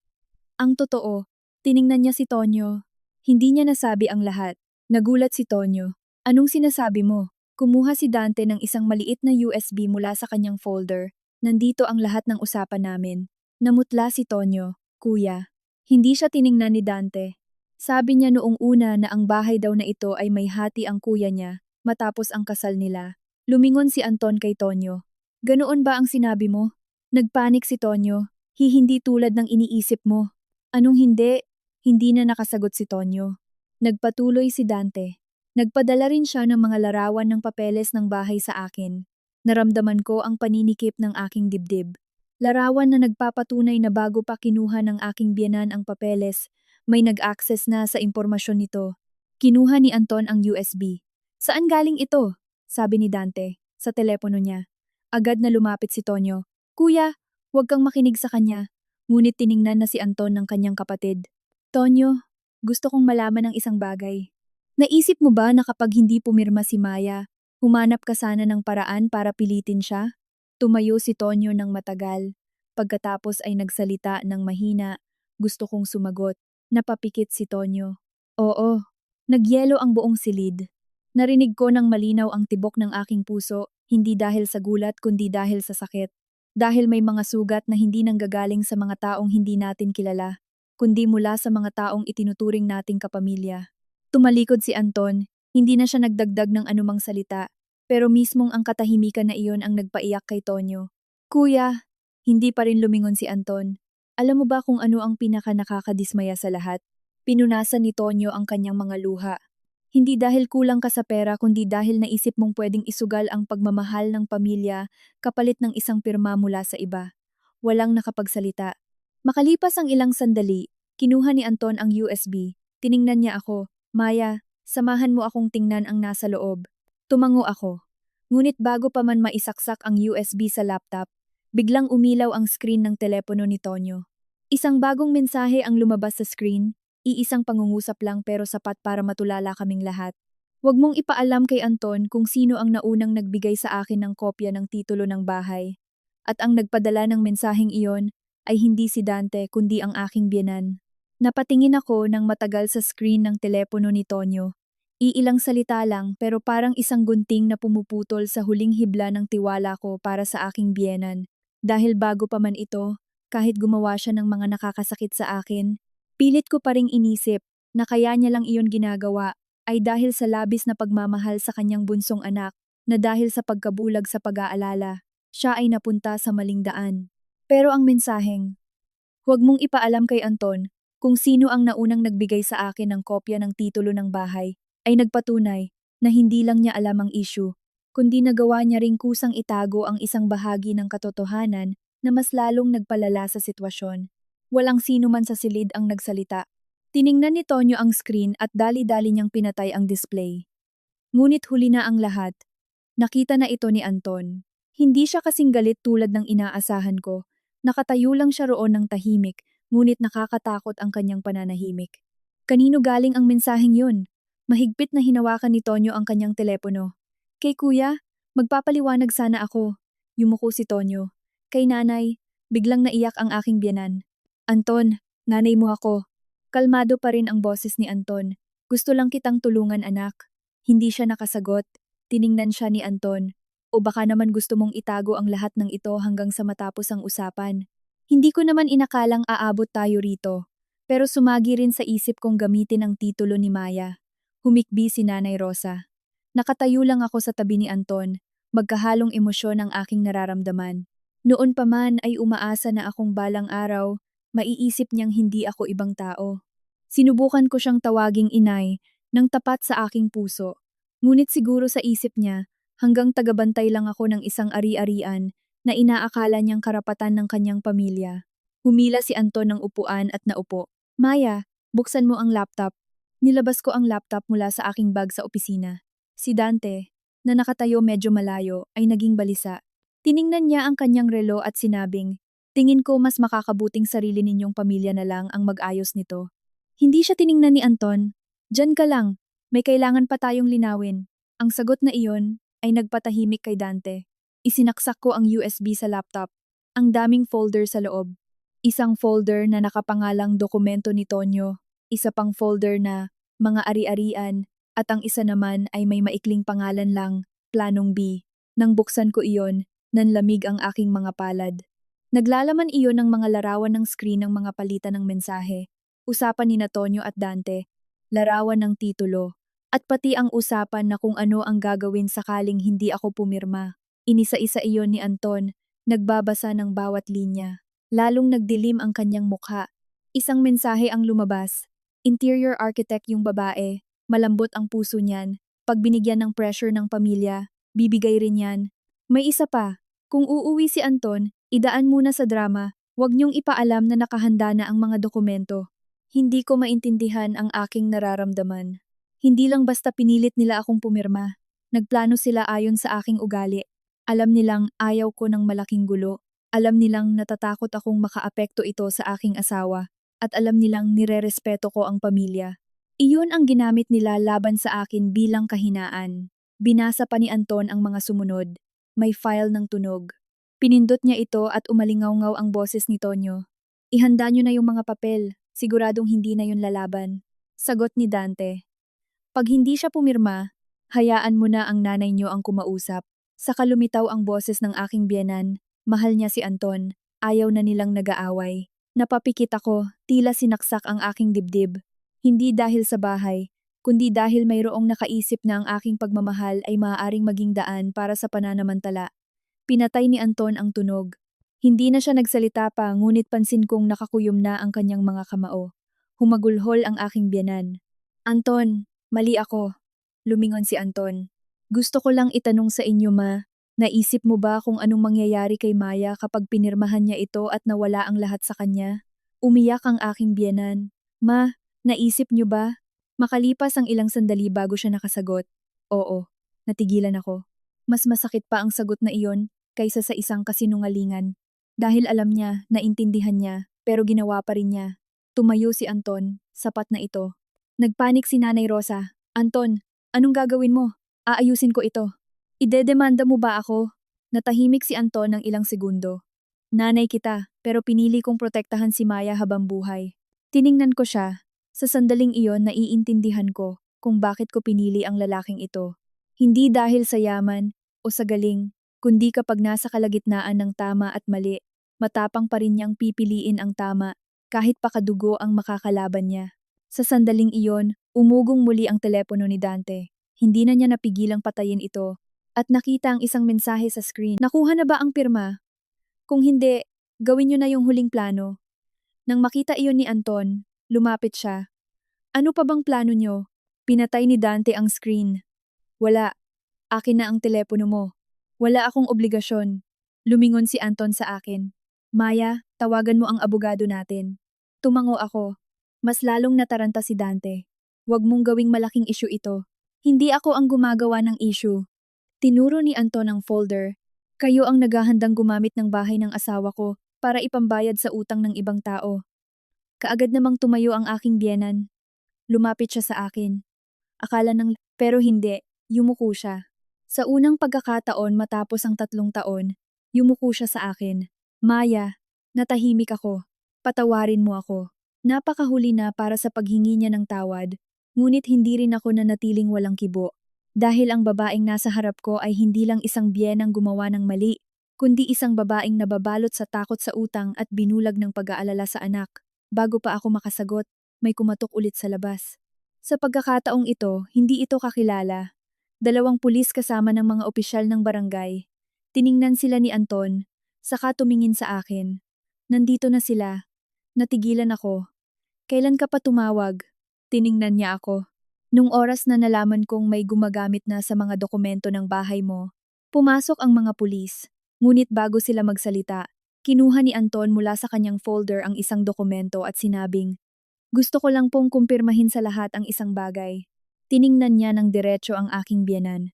Ang totoo, tiningnan niya si Tonyo. Hindi niya nasabi ang lahat. Nagulat si Tonyo. Anong sinasabi mo? Kumuha si Dante ng isang maliit na USB mula sa kanyang folder. Nandito ang lahat ng usapan namin. Namutla si Tonyo. Kuya. Hindi siya tiningnan ni Dante. Sabi niya noong una na ang bahay daw na ito ay may hati ang kuya niya matapos ang kasal nila. Lumingon si Anton kay Tonyo. Ganoon ba ang sinabi mo? Nagpanik si Tonyo. Hindi tulad ng iniisip mo. Anong hindi? Hindi na nakasagot si Tonyo. Nagpatuloy si Dante. Nagpadala rin siya ng mga larawan ng papeles ng bahay sa akin. Naramdaman ko ang paninikip ng aking dibdib. Larawan na nagpapatunay na bago pa kinuha ng aking biyenan ang papeles, may nag-access na sa impormasyon nito. Kinuha ni Anton ang USB. Saan galing ito? Sabi ni Dante, sa telepono niya. Agad na lumapit si Tonyo. Kuya, huwag kang makinig sa kanya. Ngunit tiningnan na si Anton ng kanyang kapatid. Tonyo, gusto kong malaman ng isang bagay. Naisip mo ba na kapag hindi pumirma si Maya, humanap ka sana ng paraan para pilitin siya? Tumayo si Tonyo ng matagal. Pagkatapos ay nagsalita ng mahina. Gusto kong sumagot. Napapikit si Tonyo. Oo, nagyelo ang buong silid. Narinig ko ng malinaw ang tibok ng aking puso, hindi dahil sa gulat kundi dahil sa sakit. Dahil may mga sugat na hindi nanggagaling sa mga taong hindi natin kilala, kundi mula sa mga taong itinuturing nating kapamilya. Tumalikod si Anton, hindi na siya nagdagdag ng anumang salita, pero mismong ang katahimikan na iyon ang nagpaiyak kay Tonyo. Kuya, hindi pa rin lumingon si Anton. Alam mo ba kung ano ang pinaka nakakadismaya sa lahat? Pinunasan ni Tonyo ang kanyang mga luha. Hindi dahil kulang ka sa pera kundi dahil naisip mong pwedeng isugal ang pagmamahal ng pamilya kapalit ng isang pirma mula sa iba. Walang nakapagsalita. Makalipas ang ilang sandali, kinuha ni Anton ang USB. Tiningnan niya ako. Maya, samahan mo akong tingnan ang nasa loob. Tumango ako. Ngunit bago pa man maisaksak ang USB sa laptop, biglang umilaw ang screen ng telepono ni Tonyo. Isang bagong mensahe ang lumabas sa screen. Iisang pangungusap lang pero sapat para matulala kaming lahat. Huwag mong ipaalam kay Anton kung sino ang naunang nagbigay sa akin ng kopya ng titulo ng bahay. At ang nagpadala ng mensaheng iyon ay hindi si Dante kundi ang aking biyenan. Napatingin ako ng matagal sa screen ng telepono ni Tonyo. Iilang salita lang pero parang isang gunting na pumuputol sa huling hibla ng tiwala ko para sa aking biyenan. Dahil bago pa man ito, kahit gumawa siya ng mga nakakasakit sa akin, pilit ko pa ring inisip na kaya niya lang iyon ginagawa ay dahil sa labis na pagmamahal sa kanyang bunsong anak na dahil sa pagkabulag sa pag-aalala, siya ay napunta sa maling daan. Pero ang mensaheng, huwag mong ipaalam kay Anton Kung sino ang naunang nagbigay sa akin ng kopya ng titulo ng bahay, ay nagpatunay na hindi lang niya alam ang issue, kundi nagawa niya ring kusang itago ang isang bahagi ng katotohanan na mas lalong nagpalala sa sitwasyon. Walang sino man sa silid ang nagsalita. Tiningnan ni Tonyo ang screen at dali-dali niyang pinatay ang display. Ngunit huli na ang lahat. Nakita na ito ni Anton. Hindi siya kasing galit tulad ng inaasahan ko. Nakatayo lang siya roon ng tahimik, ngunit nakakatakot ang kanyang pananahimik. Kanino galing ang mensaheng yun? Mahigpit na hinawakan ni Tonyo ang kanyang telepono. Kay kuya, magpapaliwanag sana ako. Yumuko si Tonyo. Kay nanay, biglang naiyak ang aking biyanan. Anton, nanay mo ako. Kalmado pa rin ang boses ni Anton. Gusto lang kitang tulungan anak. Hindi siya nakasagot. Tiningnan siya ni Anton. O baka naman gusto mong itago ang lahat ng ito hanggang sa matapos ang usapan. Hindi ko naman inakalang aabot tayo rito. Pero sumagi rin sa isip kong gamitin ang titulo ni Maya. Humikbi si Nanay Rosa. Nakatayo lang ako sa tabi ni Anton. Magkahalong emosyon ang aking nararamdaman. Noon pa man ay umaasa na akong balang araw, maiisip niyang hindi ako ibang tao. Sinubukan ko siyang tawaging inay nang tapat sa aking puso. Ngunit siguro sa isip niya, hanggang tagabantay lang ako ng isang ari-arian na inaakala niyang karapatan ng kanyang pamilya. Humila si Anton ng upuan at naupo. Maya, buksan mo ang laptop. Nilabas ko ang laptop mula sa aking bag sa opisina. Si Dante, na nakatayo medyo malayo, ay naging balisa. Tiningnan niya ang kanyang relo at sinabing, tingin ko mas makakabuting sarili ninyong pamilya na lang ang mag-ayos nito. Hindi siya tiningnan ni Anton. Diyan ka lang, may kailangan pa tayong linawin. Ang sagot na iyon ay nagpatahimik kay Dante. Isinaksak ko ang USB sa laptop. Ang daming folder sa loob. Isang folder na nakapangalang dokumento ni Tonyo, isa pang folder na mga ari-arian, at ang isa naman ay may maikling pangalan lang, Planong B. Nang buksan ko iyon, nanlamig ang aking mga palad. Naglalaman iyon ng mga larawan ng screen ng mga palitan ng mensahe, usapan ni Tonyo at Dante, larawan ng titulo, at pati ang usapan na kung ano ang gagawin sakaling hindi ako pumirma. Inisa-isa iyon ni Anton, nagbabasa ng bawat linya. Lalong nagdilim ang kanyang mukha. Isang mensahe ang lumabas. Interior architect yung babae, malambot ang puso niyan. Pag binigyan ng pressure ng pamilya, bibigay rin yan. May isa pa, kung uuwi si Anton, idaan muna sa drama, huwag niyong ipaalam na nakahanda na ang mga dokumento. Hindi ko maintindihan ang aking nararamdaman. Hindi lang basta pinilit nila akong pumirma. Nagplano sila ayon sa aking ugali. Alam nilang ayaw ko ng malaking gulo. Alam nilang natatakot akong makaapekto ito sa aking asawa. At alam nilang nirerespeto ko ang pamilya. Iyon ang ginamit nila laban sa akin bilang kahinaan. Binasa pa ni Anton ang mga sumunod. May file ng tunog. Pinindot niya ito at umalingaw-ngaw ang boses ni Tonyo. Ihanda niyo na yung mga papel. Siguradong hindi na yun lalaban. Sagot ni Dante. Pag hindi siya pumirma, hayaan mo na ang nanay niyo ang kumausap. Saka lumitaw ang boses ng aking biyenan. Mahal niya si Anton. Ayaw na nilang nag-aaway. Napapikit ako, tila sinaksak ang aking dibdib. Hindi dahil sa bahay, kundi dahil mayroong nakaisip na ang aking pagmamahal ay maaaring maging daan para sa pananamantala. Pinatay ni Anton ang tunog. Hindi na siya nagsalita pa, ngunit pansin kong nakakuyom na ang kanyang mga kamao. Humagulhol ang aking biyanan. Anton, mali ako. Lumingon si Anton. Gusto ko lang itanong sa inyo ma, naisip mo ba kung anong mangyayari kay Maya kapag pinirmahan niya ito at nawala ang lahat sa kanya? Umiyak ang aking biyanan. Ma, naisip niyo ba? Makalipas ang ilang sandali bago siya nakasagot. Oo, natigilan ako. Mas masakit pa ang sagot na iyon kaysa sa isang kasinungalingan. Dahil alam niya, naintindihan niya, pero ginawa pa rin niya. Tumayo si Anton, sapat na ito. Nagpanik si Nanay Rosa. Anton, anong gagawin mo? Aayusin ko ito. Idedemanda mo ba ako? Natahimik si Anton ng ilang segundo. Nanay kita, pero pinili kong protektahan si Maya habang buhay. Tiningnan ko siya. Sa sandaling iyon naiintindihan ko kung bakit ko pinili ang lalaking ito. Hindi dahil sa yaman o sa galing, kundi kapag nasa kalagitnaan ng tama at mali, matapang pa rin niyang pipiliin ang tama kahit pakadugo ang makakalaban niya. Sa sandaling iyon, umugong muli ang telepono ni Dante. Hindi na niya napigilang patayin ito at nakita ang isang mensahe sa screen. Nakuha na ba ang pirma? Kung hindi, gawin niyo na yung huling plano. Nang makita iyon ni Anton, Lumapit siya. Ano pa bang plano nyo? Pinatay ni Dante ang screen. Wala. Akin na ang telepono mo. Wala akong obligasyon. Lumingon si Anton sa akin. Maya, tawagan mo ang abogado natin. Tumango ako. Mas lalong nataranta si Dante. Huwag mong gawing malaking issue ito. Hindi ako ang gumagawa ng issue. Tinuro ni Anton ang folder. Kayo ang naghahandang gumamit ng bahay ng asawa ko para ipambayad sa utang ng ibang tao. Kaagad namang tumayo ang aking biyenan. Lumapit siya sa akin. Pero hindi, yumuko siya. Sa unang pagkakataon matapos ang 3 taon, yumuko siya sa akin. Maya, natahimik ako. Patawarin mo ako. Napakahuli na para sa paghingi niya ng tawad, ngunit hindi rin ako nanatiling walang kibo. Dahil ang babaeng nasa harap ko ay hindi lang isang biyenang gumawa ng mali, kundi isang babaeng nababalot sa takot sa utang at binulag ng pag-aalala sa anak. Bago pa ako makasagot, may kumatok ulit sa labas. Sa pagkakataong ito, hindi ito kakilala. 2 pulis kasama ng mga opisyal ng barangay. Tiningnan sila ni Anton, saka tumingin sa akin. Nandito na sila. Natigilan ako. Kailan ka pa tumawag? Tiningnan niya ako. Nung oras na nalaman kong may gumagamit na sa mga dokumento ng bahay mo, pumasok ang mga pulis. Ngunit bago sila magsalita, kinuha ni Anton mula sa kanyang folder ang isang dokumento at sinabing, gusto ko lang pong kumpirmahin sa lahat ang isang bagay. Tiningnan niya ng diretso ang aking biyenan.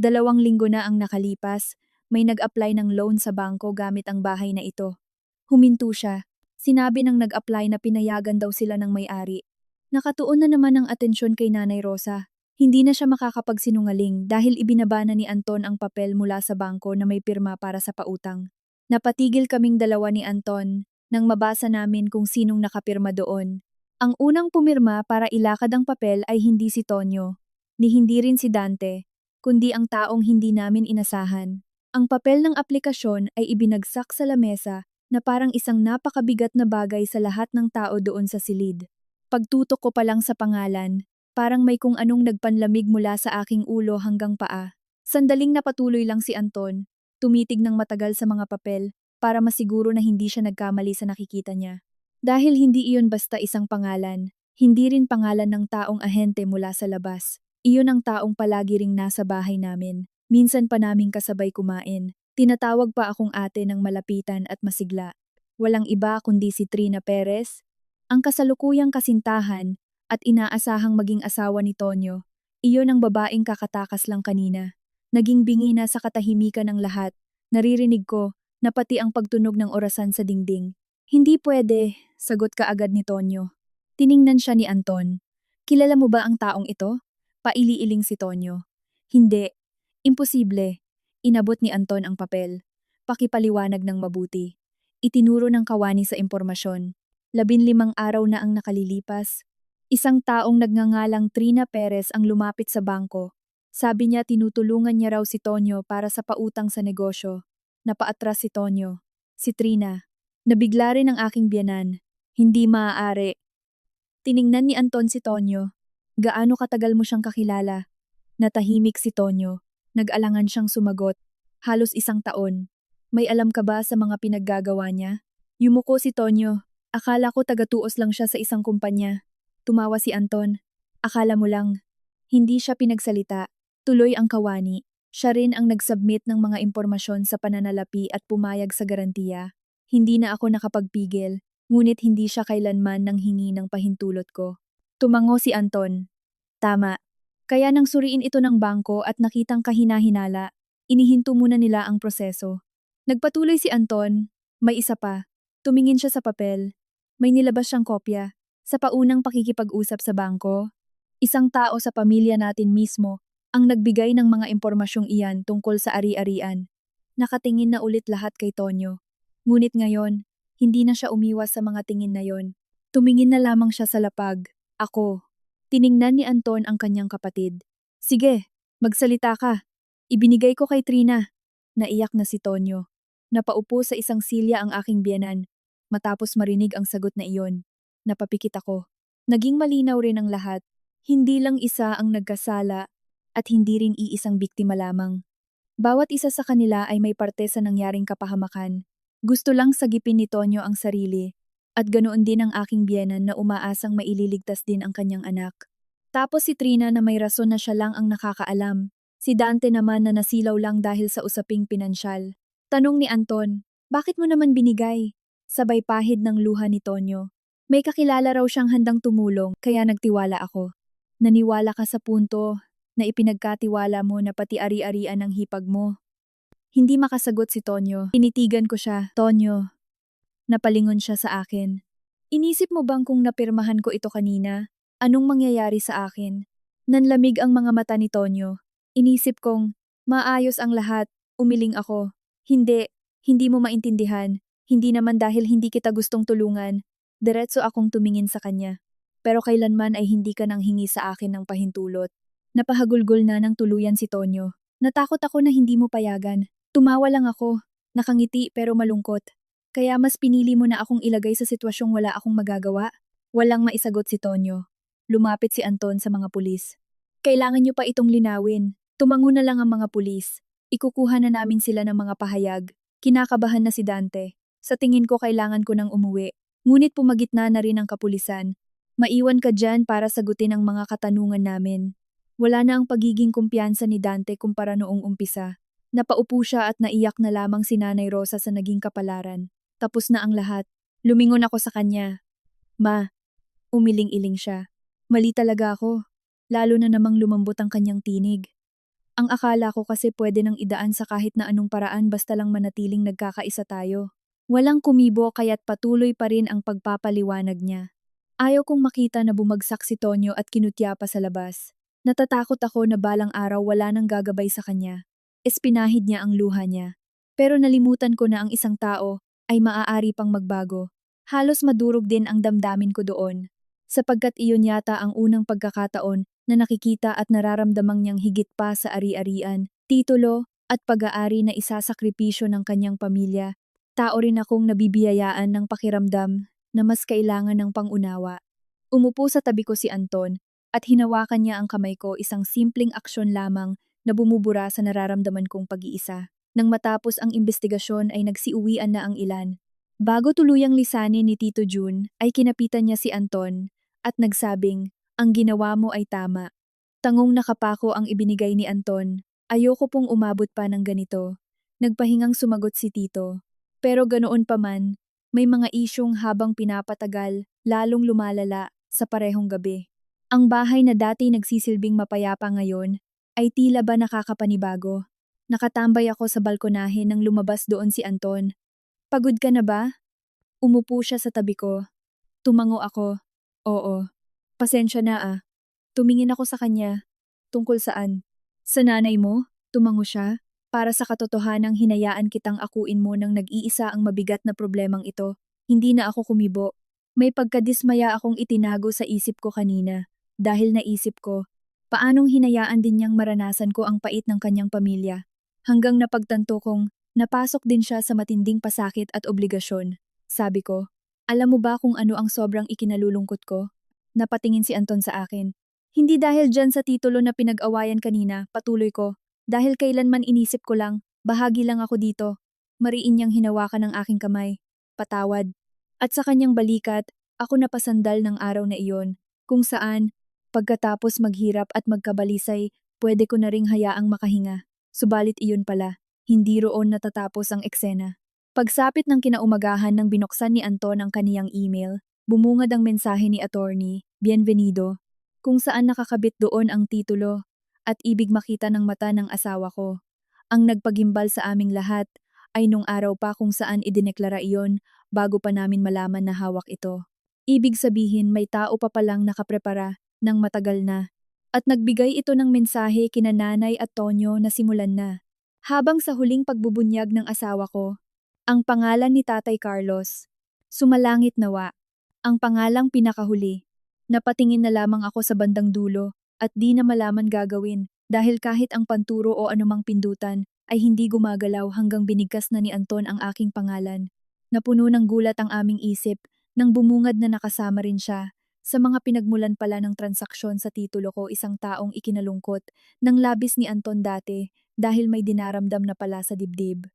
2 linggo na ang nakalipas, may nag-apply ng loan sa bangko gamit ang bahay na ito. Huminto siya. Sinabi ng nag-apply na pinayagan daw sila ng may-ari. Nakatuon na naman ang atensyon kay Nanay Rosa. Hindi na siya makakapagsinungaling dahil ibinaba na ni Anton ang papel mula sa bangko na may pirma para sa pautang. Napatigil kaming 2 ni Anton nang mabasa namin kung sinong nakapirma doon. Ang unang pumirma para ilakad ang papel ay hindi si Tonyo, ni hindi rin si Dante, kundi ang taong hindi namin inasahan. Ang papel ng aplikasyon ay ibinagsak sa lamesa na parang isang napakabigat na bagay sa lahat ng tao doon sa silid. Pagtutok ko pa lang sa pangalan, parang may kung anong nagpanlamig mula sa aking ulo hanggang paa. Sandaling napatuloy lang si Anton, tumitig ng matagal sa mga papel para masiguro na hindi siya nagkamali sa nakikita niya. Dahil hindi iyon basta isang pangalan, hindi rin pangalan ng taong ahente mula sa labas. Iyon ang taong palagi ring nasa bahay namin. Minsan pa naming kasabay kumain. Tinatawag pa akong ate ng malapitan at masigla. Walang iba kundi si Trina Perez, ang kasalukuyang kasintahan at inaasahang maging asawa ni Tonyo. Iyon ang babaeng kakatakas lang kanina. Naging bingi na sa katahimikan ng lahat. Naririnig ko na pati ang pagtunog ng orasan sa dingding. Hindi pwede, sagot ka agad ni Tonyo. Tiningnan siya ni Anton. Kilala mo ba ang taong ito? Paili-iling si Tonyo. Hindi. Imposible. Inabot ni Anton ang papel. Pakipaliwanag ng mabuti. Itinuro ng kawani sa impormasyon. 15 araw na ang nakalilipas. Isang taong nagngangalang Trina Perez ang lumapit sa bangko. Sabi niya tinutulungan niya raw si Tonyo para sa pautang sa negosyo. Napaatras si Tonyo. Si Trina. Nabigla rin ang aking biyenan. Hindi maaari. Tiningnan ni Anton si Tonyo. Gaano katagal mo siyang kakilala? Natahimik si Tonyo. Nag-alangan siyang sumagot. Halos 1 taon. May alam ka ba sa mga pinaggagawa niya? Yumuko si Tonyo. Akala ko taga-tuos lang siya sa isang kumpanya. Tumawa si Anton. Akala mo lang. Hindi siya pinagsalita. Tuloy ang kawani. Siya rin ang nag-submit ng mga impormasyon sa pananalapi at pumayag sa garantiya. Hindi na ako nakapagpigil, ngunit hindi siya kailanman nang hingi ng pahintulot ko. Tumango si Anton. Tama. Kaya nang suriin ito ng bangko at nakitang kahina-hinala, inihinto muna nila ang proseso. Nagpatuloy si Anton. May isa pa. Tumingin siya sa papel. May nilabas siyang kopya. Sa paunang pakikipag-usap sa bangko, isang tao sa pamilya natin mismo ang nagbigay ng mga impormasyong iyan tungkol sa ari-arian. Nakatingin na ulit lahat kay Tonyo. Ngunit ngayon, hindi na siya umiwas sa mga tingin na yon. Tumingin na lamang siya sa lapag. Ako. Tiningnan ni Anton ang kanyang kapatid. Sige, magsalita ka. Ibinigay ko kay Trina. Naiyak na si Tonyo. Napaupo sa isang silya ang aking biyenan. Matapos marinig ang sagot na iyon. Napapikit ako. Naging malinaw rin ang lahat. Hindi lang isa ang nagkasala at hindi rin iisang biktima lamang. Bawat isa sa kanila ay may parte sa nangyaring kapahamakan. Gusto lang sagipin ni Tonyo ang sarili At ganoon din ang aking biyenan na umaasang maililigtas din ang kanyang anak. Tapos si Trina na may rason na siya lang ang nakakaalam. Si Dante naman na nasilaw lang dahil sa usaping pinansyal. Tanong ni Anton, bakit mo naman binigay? Sabay pahid ng luha ni Tonyo. May kakilala raw siyang handang tumulong kaya nagtiwala ako. Naniwala ka sa punto na ipinagkatiwala mo na pati ari-arian ang hipag mo. Hindi makasagot si Tonyo. Tinitigan ko siya, Tonyo. Napalingon siya sa akin. Inisip mo bang kung napirmahan ko ito kanina, anong mangyayari sa akin? Nanlamig ang mga mata ni Tonyo. Inisip kong, maayos ang lahat, umiling ako. Hindi mo maintindihan. Hindi naman dahil hindi kita gustong tulungan. Diretso akong tumingin sa kanya. Pero kailanman ay hindi ka nang hingi sa akin ng pahintulot. Napahagulgol na ng tuluyan si Tonyo. Natakot ako na hindi mo payagan. Tumawa lang ako. Nakangiti pero malungkot. Kaya mas pinili mo na akong ilagay sa sitwasyong wala akong magagawa? Walang maisagot si Tonyo. Lumapit si Anton sa mga pulis. Kailangan niyo pa itong linawin. Tumango na lang ang mga pulis. Ikukuha na namin sila ng mga pahayag. Kinakabahan na si Dante. Sa tingin ko kailangan ko nang umuwi. Ngunit pumagitna na rin ang kapulisan. Maiwan ka dyan para sagutin ang mga katanungan namin. Wala na ang pagiging kumpiyansa ni Dante kumpara noong umpisa. Napaupo siya at naiyak na lamang si Nanay Rosa sa naging kapalaran. Tapos na ang lahat. Lumingon ako sa kanya. Ma, umiling-iling siya. Mali talaga ako. Lalo na namang lumambot ang kanyang tinig. Ang akala ko kasi pwede nang idaan sa kahit na anong paraan basta lang manatiling nagkakaisa tayo. Walang kumibo kaya't patuloy pa rin ang pagpapaliwanag niya. Ayaw kong makita na bumagsak si Tonyo at kinutya pa sa labas. Natatakot ako na balang araw wala nang gagabay sa kanya. Espinahid niya ang luha niya. Pero nalimutan ko na ang isang tao ay maaari pang magbago. Halos madurog din ang damdamin ko doon. Sapagkat iyon yata ang unang pagkakataon na nakikita at nararamdamang niyang higit pa sa ari-arian, titulo at pag-aari na isasakripisyo ng kanyang pamilya. Tao rin akong nabibiyayaan ng pakiramdam na mas kailangan ng pangunawa. Umupo sa tabi ko si Anton at hinawakan niya ang kamay ko, isang simpleng aksyon lamang na bumubura sa nararamdaman kong pag-iisa. Nang matapos ang investigasyon ay nagsiuwian na ang ilan. Bago tuluyang lisanin ni Tito Jun ay kinapitan niya si Anton at nagsabing, ang ginawa mo ay tama. Tangong nakapako ang ibinigay ni Anton. Ayoko pong umabot pa ng ganito. Nagpahingang sumagot si Tito. Pero ganoon pa man, may mga isyong habang pinapatagal, lalong lumalala sa parehong gabi. Ang bahay na dati nagsisilbing mapayapa ngayon ay tila ba nakakapanibago. Nakatambay ako sa balkonahe nang lumabas doon si Anton. Pagod ka na ba? Umupo siya sa tabi ko. Tumango ako. Oo. Pasensya na ah. Tumingin ako sa kanya. Tungkol saan? Sa nanay mo? Tumango siya. Para sa katotohanang hinayaan kitang akuin mo nang nag-iisa ang mabigat na problemang ito. Hindi na ako kumibo. May pagkadismaya akong itinago sa isip ko kanina. Dahil naisip ko, paanong hinayaan din niyang maranasan ko ang pait ng kanyang pamilya. Hanggang napagtanto kong napasok din siya sa matinding pasakit at obligasyon. Sabi ko, alam mo ba kung ano ang sobrang ikinalulungkot ko? Napatingin si Anton sa akin. Hindi dahil dyan sa titulo na pinag-awayan kanina, patuloy ko. Dahil kailanman inisip ko lang, bahagi lang ako dito. Mariin niyang hinawakan ng aking kamay. Patawad. At sa kanyang balikat, ako napasandal ng araw na iyon. Kung saan, pagkatapos maghirap at magkabalisay, pwede ko na ring hayaang makahinga. Subalit iyon pala, hindi roon natatapos ang eksena. Pagsapit ng kinaumagahan nang binuksan ni Anton ang kaniyang email, bumungad ang mensahe ni attorney, Bienvenido, kung saan nakakabit doon ang titulo at ibig makita ng mata ng asawa ko. Ang nagpagimbal sa aming lahat ay nung araw pa kung saan idineklara iyon bago pa namin malaman na hawak ito. Ibig sabihin may tao pa palang nakaprepara ng matagal na. At nagbigay ito ng mensahe kina Nanay at Tonyo na simulan na. Habang sa huling pagbubunyag ng asawa ko, ang pangalan ni Tatay Carlos, sumalangit nawa. Ang pangalang pinakahuli. Napatingin na lamang ako sa bandang dulo at di na malaman gagawin dahil kahit ang panturo o anumang pindutan ay hindi gumagalaw hanggang binigkas na ni Anton ang aking pangalan. Napuno ng gulat ang aming isip nang bumungad na nakasama rin siya. Sa mga pinagmulan pala ng transaksyon sa titulo ko, isang taong ikinalungkot ng labis ni Anton dati dahil may dinaramdam na pala sa dibdib.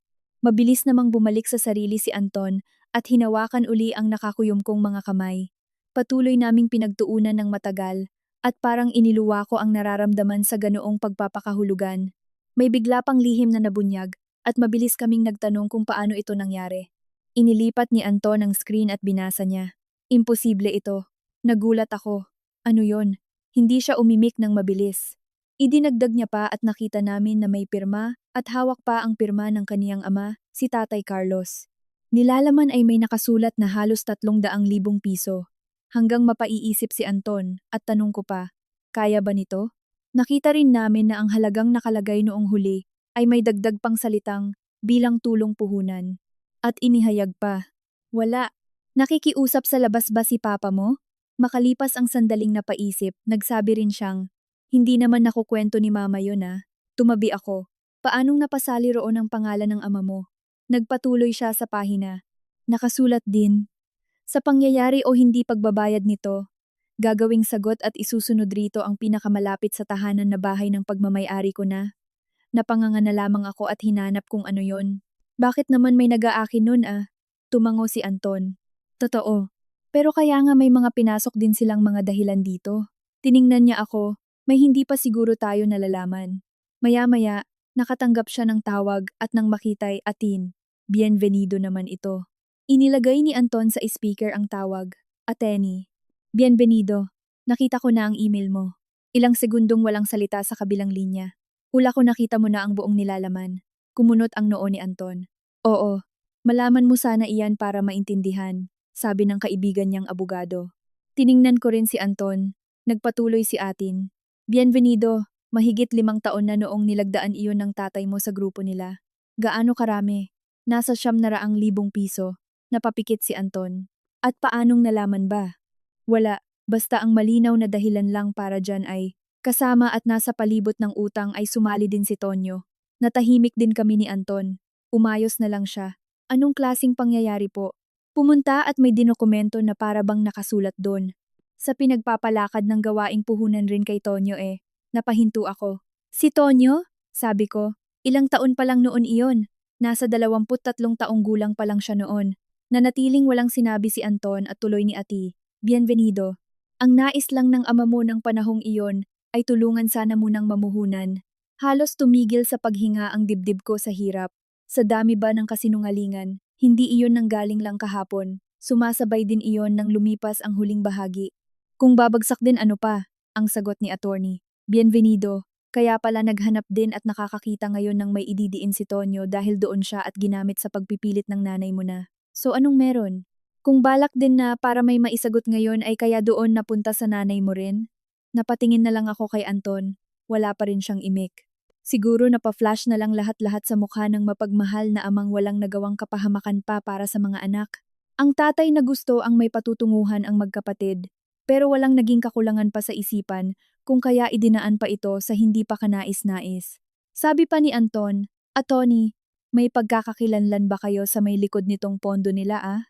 Mabilis namang bumalik sa sarili si Anton at hinawakan uli ang nakakuyom kong mga kamay. Patuloy naming pinagtuunan ng matagal at parang iniluwa ko ang nararamdaman sa ganoong pagpapakahulugan. May bigla pang lihim na nabunyag at mabilis kaming nagtanong kung paano ito nangyari. Inilipat ni Anton ang screen at binasa niya. Imposible ito. Nagulat ako. Ano yon? Hindi siya umimik ng mabilis. Idinagdag niya pa at nakita namin na may pirma at hawak pa ang pirma ng kaniyang ama, si Tatay Carlos. Nilalaman ay may nakasulat na halos 300,000 piso. Hanggang mapaiisip si Anton at tanong ko pa, kaya ba nito? Nakita rin namin na ang halagang nakalagay noong huli ay may dagdag pang salitang bilang tulong puhunan. At inihayag pa, wala. Nakikiusap sa labas ba si Papa mo? Makalipas ang sandaling napaisip, nagsabi rin siyang, hindi naman nakukwento ni Mama yun ah. Tumabi ako. Paanong napasali roon ang pangalan ng ama mo? Nagpatuloy siya sa pahina. Nakasulat din. Sa pangyayari o hindi pagbabayad nito, gagawing sagot at isusunod rito ang pinakamalapit sa tahanan na bahay ng pagmamay-ari ko na. Napanganga na lamang ako at hinanap kung ano yon. Bakit naman may nag-aakin nun ah? Tumango si Anton. Totoo. Pero kaya nga may mga pinasok din silang mga dahilan dito. Tiningnan niya ako, may hindi pa siguro tayo nalalaman. Maya-maya, nakatanggap siya ng tawag at nang makita'y atin. Bienvenido naman ito. Inilagay ni Anton sa speaker ang tawag. Ateni. Bienvenido. Nakita ko na ang email mo. Ilang segundong walang salita sa kabilang linya. Hula ko nakita mo na ang buong nilalaman. Kumunot ang noo ni Anton. Oo. Malaman mo sana iyan para maintindihan, sabi ng kaibigan niyang abogado. Tiningnan ko rin si Anton. Nagpatuloy si atin. Bienvenido. Mahigit 5 taon na noong nilagdaan iyon ng tatay mo sa grupo nila. Gaano karami? Nasa 700,000 piso. Napapikit si Anton. At paanong nalaman ba? Wala, basta ang malinaw na dahilan lang para dyan ay, kasama at nasa palibot ng utang ay sumali din si Tonyo. Natahimik din kami ni Anton. Umayos na lang siya. Anong klasing pangyayari po? Pumunta at may dinokumento na para bang nakasulat doon. Sa pinagpapalakad ng gawaing puhunan rin kay Tonyo napahinto ako. Si Tonyo? Sabi ko, ilang taon pa lang noon iyon. Nasa 23 taong gulang pa lang siya noon. Nanatiling walang sinabi si Anton at tuloy ni Ati, Bienvenido. Ang nais lang ng ama mo ng panahong iyon ay tulungan sana munang mamuhunan. Halos tumigil sa paghinga ang dibdib ko sa hirap. Sa dami ba ng kasinungalingan, hindi iyon nanggaling lang kahapon. Sumasabay din iyon nang lumipas ang huling bahagi. Kung babagsak din ano pa, ang sagot ni attorney. Bienvenido. Kaya pala naghanap din at nakakakita ngayon ng may ididiin si Tonyo dahil doon siya at ginamit sa pagpipilit ng nanay mo na. So anong meron? Kung balak din na para may maisagot ngayon ay kaya doon napunta sa nanay mo rin? Napatingin na lang ako kay Anton. Wala pa rin siyang imik. Siguro napaflash na lang lahat-lahat sa mukha ng mapagmahal na amang walang nagawang kapahamakan pa para sa mga anak. Ang tatay na gusto ang may patutunguhan ang magkapatid, pero walang naging kakulangan pa sa isipan kung kaya idinaan pa ito sa hindi pa kanais-nais. Sabi pa ni Anton, Atty, may pagkakakilanlan ba kayo sa may likod nitong pondo nila ah?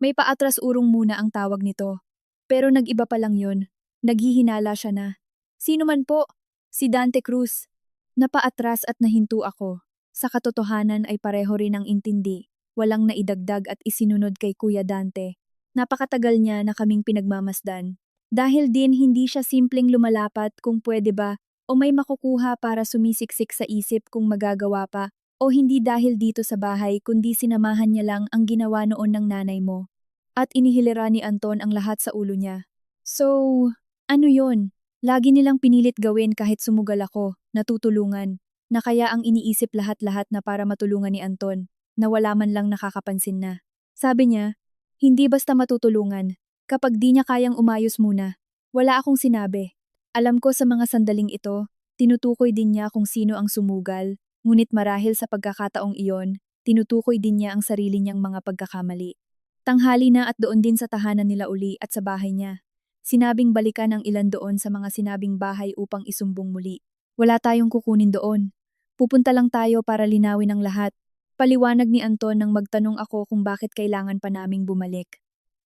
May paatras urong muna ang tawag nito. Pero nag-iba pa lang yun. Naghihinala siya na. Sino man po? Si Dante Cruz. Napaatras at nahinto ako. Sa katotohanan ay pareho rin ang intindi. Walang naidagdag at isinunod kay Kuya Dante. Napakatagal niya na kaming pinagmamasdan. Dahil din hindi siya simpleng lumalapat kung pwede ba o may makukuha para sumisiksik sa isip kung magagawa pa o hindi dahil dito sa bahay kundi sinamahan niya lang ang ginawa noon ng nanay mo. At inihilera ni Anton ang lahat sa ulo niya. So, ano yon? Lagi nilang pinilit gawin kahit sumugal ako, natutulungan, na kaya ang iniisip lahat-lahat na para matulungan ni Anton, na wala man lang nakakapansin na. Sabi niya, hindi basta matutulungan, kapag di niya kayang umayos muna. Wala akong sinabi. Alam ko sa mga sandaling ito, tinutukoy din niya kung sino ang sumugal, ngunit marahil sa pagkakataong iyon, tinutukoy din niya ang sarili niyang mga pagkakamali. Tanghali na at doon din sa tahanan nila uli at sa bahay niya. Sinabing balikan ang ilan doon sa mga sinabing bahay upang isumbong muli. Wala tayong kukunin doon. Pupunta lang tayo para linawin ang lahat. Paliwanag ni Anton nang magtanong ako kung bakit kailangan pa naming bumalik.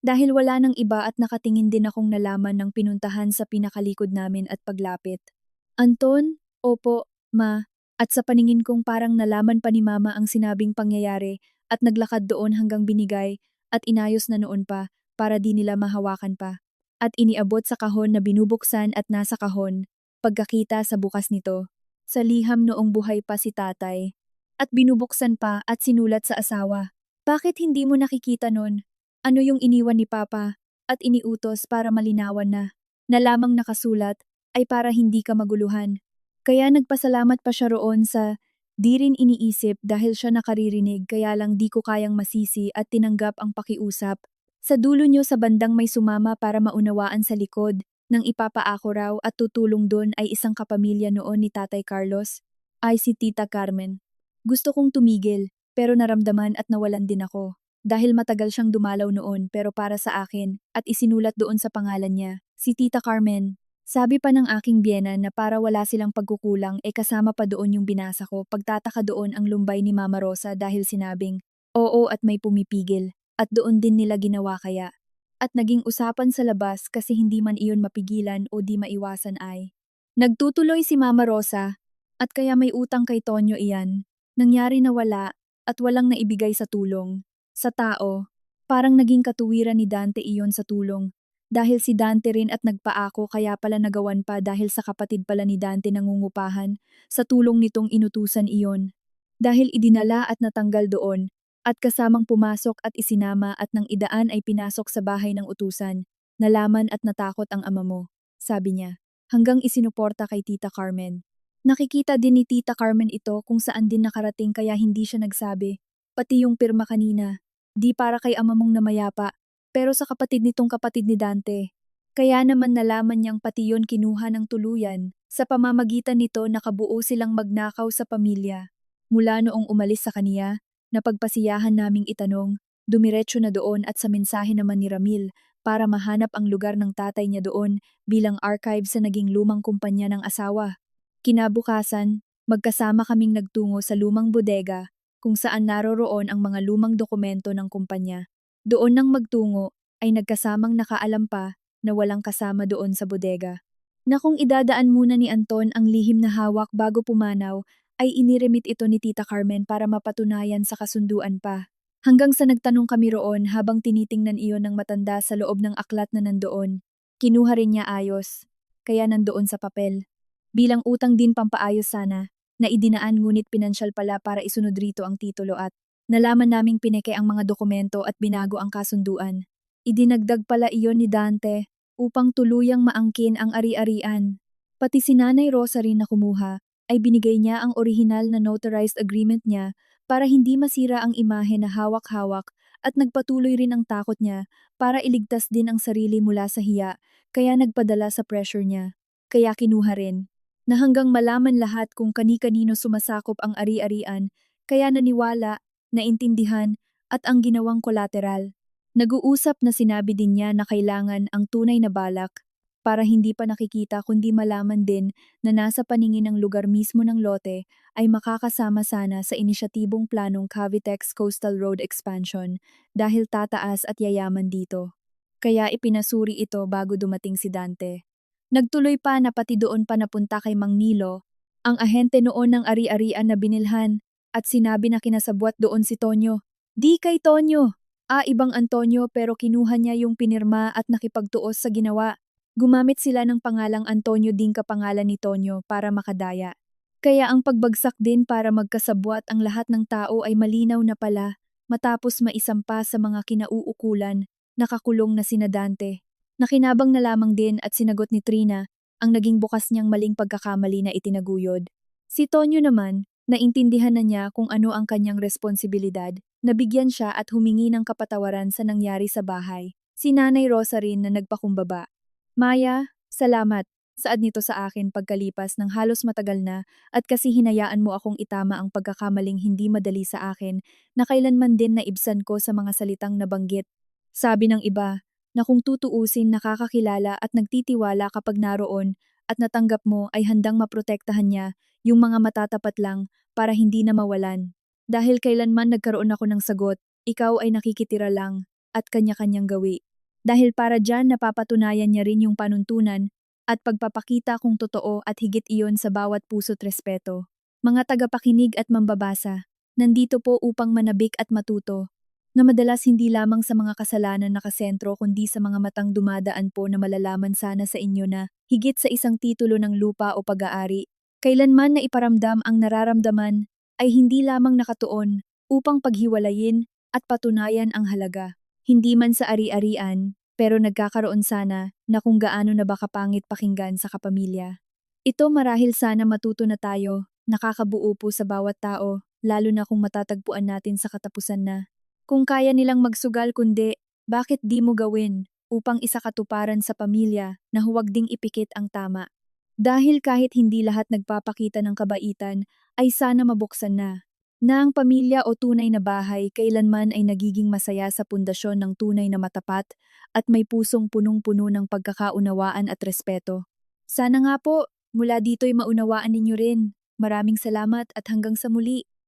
Dahil wala nang iba at nakatingin din akong nalaman ng pinuntahan sa pinakalikod namin at paglapit. Anton? Opo, ma. At sa paningin kong parang nalaman pa ni mama ang sinabing pangyayari at naglakad doon hanggang binigay at inayos na noon pa para di nila mahawakan pa. At iniabot sa kahon na binubuksan at nasa kahon, pagkakita sa bukas nito. Sa liham noong buhay pa si tatay. At binubuksan pa at sinulat sa asawa. Bakit hindi mo nakikita nun? Ano yung iniwan ni Papa? At iniutos para malinawan na lamang nakasulat ay para hindi ka maguluhan. Kaya nagpasalamat pa siya roon sa di rin iniisip dahil siya nakaririnig kaya lang di ko kayang masisi at tinanggap ang pakiusap. Sa dulo nyo sa bandang may sumama para maunawaan sa likod, nang ipapaako raw at tutulong doon ay isang kapamilya noon ni Tatay Carlos, ay si Tita Carmen. Gusto kong tumigil, pero naramdaman at nawalan din ako. Dahil matagal siyang dumalaw noon pero para sa akin at isinulat doon sa pangalan niya, si Tita Carmen. Sabi pa ng aking biyenan na para wala silang pagkukulang kasama pa doon yung binasa ko pagtataka doon ang lumbay ni Mama Rosa dahil sinabing, oo at may pumipigil. At doon din nila ginawa kaya. At naging usapan sa labas kasi hindi man iyon mapigilan o di maiwasan ay. Nagtutuloy si Mama Rosa at kaya may utang kay Tonyo iyan. Nangyari na wala at walang naibigay sa tulong. Sa tao, parang naging katuwiran ni Dante iyon sa tulong. Dahil si Dante rin at nagpaako kaya pala nagawan pa dahil sa kapatid pala ni Dante nangungupahan sa tulong nitong inutusan iyon. Dahil idinala at natanggal doon, at kasamang pumasok at isinama at nang idaan ay pinasok sa bahay ng utusan. Nalaman at natakot ang ama mo, sabi niya, hanggang isinuporta kay Tita Carmen. Nakikita din ni Tita Carmen ito kung saan din nakarating kaya hindi siya nagsabi. Pati yung pirma kanina, di para kay ama mong namayapa, pero sa kapatid nitong kapatid ni Dante. Kaya naman nalaman niyang pati yon kinuha ng tuluyan. Sa pamamagitan nito nakabuo silang magnakaw sa pamilya. Mula noong umalis sa kaniya, napagpasiyahan naming itanong, dumiretso na doon at sa mensahe naman ni Ramil para mahanap ang lugar ng tatay niya doon bilang archive sa naging lumang kumpanya ng asawa. Kinabukasan, magkasama kaming nagtungo sa lumang bodega kung saan naroroon ang mga lumang dokumento ng kumpanya. Doon nang magtungo ay nagkasamang nakaalam pa na walang kasama doon sa bodega. Na kung idadaan muna ni Anton ang lihim na hawak bago pumanaw, ay iniremit ito ni Tita Carmen para mapatunayan sa kasunduan pa. Hanggang sa nagtanong kami roon habang tinitingnan iyon ng matanda sa loob ng aklat na nandoon. Kinuha rin niya ayos, kaya nandoon sa papel. Bilang utang din pampaayos sana, na idinaan ngunit pinansyal pala para isunod rito ang titulo at nalaman naming pineke ang mga dokumento at binago ang kasunduan. Idinagdag pala iyon ni Dante upang tuluyang maangkin ang ari-arian. Pati si Nanay Rosa rin na kumuha, ay binigay niya ang orihinal na notarized agreement niya para hindi masira ang imahe na hawak-hawak at nagpatuloy rin ang takot niya para iligtas din ang sarili mula sa hiya kaya nagpadala sa pressure niya. Kaya kinuha rin. Na hanggang malaman lahat kung kani-kanino sumasakop ang ari-arian kaya naniwala, naintindihan at ang ginawang kolateral. Nag-uusap na sinabi din niya na kailangan ang tunay na balak para hindi pa nakikita kundi malaman din na nasa paningin ng lugar mismo ng lote ay makakasama sana sa inisyatibong planong Cavitex Coastal Road Expansion dahil tataas at yayaman dito. Kaya ipinasuri ito bago dumating si Dante. Nagtuloy pa na pati doon pa napunta kay Mang Nilo, ang ahente noon ng ari-arian na binilhan at sinabi na kinasabwat doon si Tonyo. Di kay Tonyo! Ibang Antonio pero kinuha niya yung pinirma at nakipagtuos sa ginawa. Gumamit sila ng pangalang Antonio din kapangalan ni Tonyo para makadaya. Kaya ang pagbagsak din para magkasabwat ang lahat ng tao ay malinaw na pala matapos maisampa sa mga kinauukulan, nakakulong na sina Dante. Nakinabang na lamang din at sinagot ni Trina ang naging bukas niyang maling pagkakamali na itinaguyod. Si Tonyo naman, naintindihan na niya kung ano ang kanyang responsibilidad, nabigyan siya at humingi ng kapatawaran sa nangyari sa bahay. Si Nanay Rosa rin na nagpakumbaba. Maya, salamat. Saad nito sa akin pagkalipas ng halos matagal na at kasi hinayaan mo akong itama ang pagkakamaling hindi madali sa akin na kailanman din naibsan ko sa mga salitang nabanggit. Sabi ng iba na kung tutuusin nakakakilala at nagtitiwala kapag naroon at natanggap mo ay handang maprotektahan niya yung mga matatapat lang para hindi na mawalan. Dahil kailanman nagkaroon ako ng sagot, ikaw ay nakikitira lang at kanya-kanyang gawi. Dahil para dyan napapatunayan niya rin yung panuntunan at pagpapakita kung totoo at higit iyon sa bawat puso't respeto. Mga tagapakinig at mambabasa, nandito po upang manabik at matuto. na madalas hindi lamang sa mga kasalanan nakasentro kundi sa mga matang dumadaan po na malalaman sana sa inyo na higit sa isang titulo ng lupa o pag-aari, kailanman na iparamdam ang nararamdaman ay hindi lamang nakatuon upang paghiwalayin at patunayan ang halaga. Hindi man sa ari-arian, pero nagkakaroon sana na kung gaano na ba kapangit pakinggan sa kapamilya. Ito marahil sana matuto na tayo, nakakabuo po sa bawat tao, lalo na kung matatagpuan natin sa katapusan na kung kaya nilang magsugal kundi, bakit di mo gawin upang isakatuparan sa pamilya na huwag ding ipikit ang tama? Dahil kahit hindi lahat nagpapakita ng kabaitan, ay sana mabuksan na ang pamilya o tunay na bahay kailanman ay nagiging masaya sa pundasyon ng tunay na matapat at may pusong punong-puno ng pagkakaunawaan at respeto. Sana nga po, mula dito'y maunawaan ninyo rin. Maraming salamat at hanggang sa muli.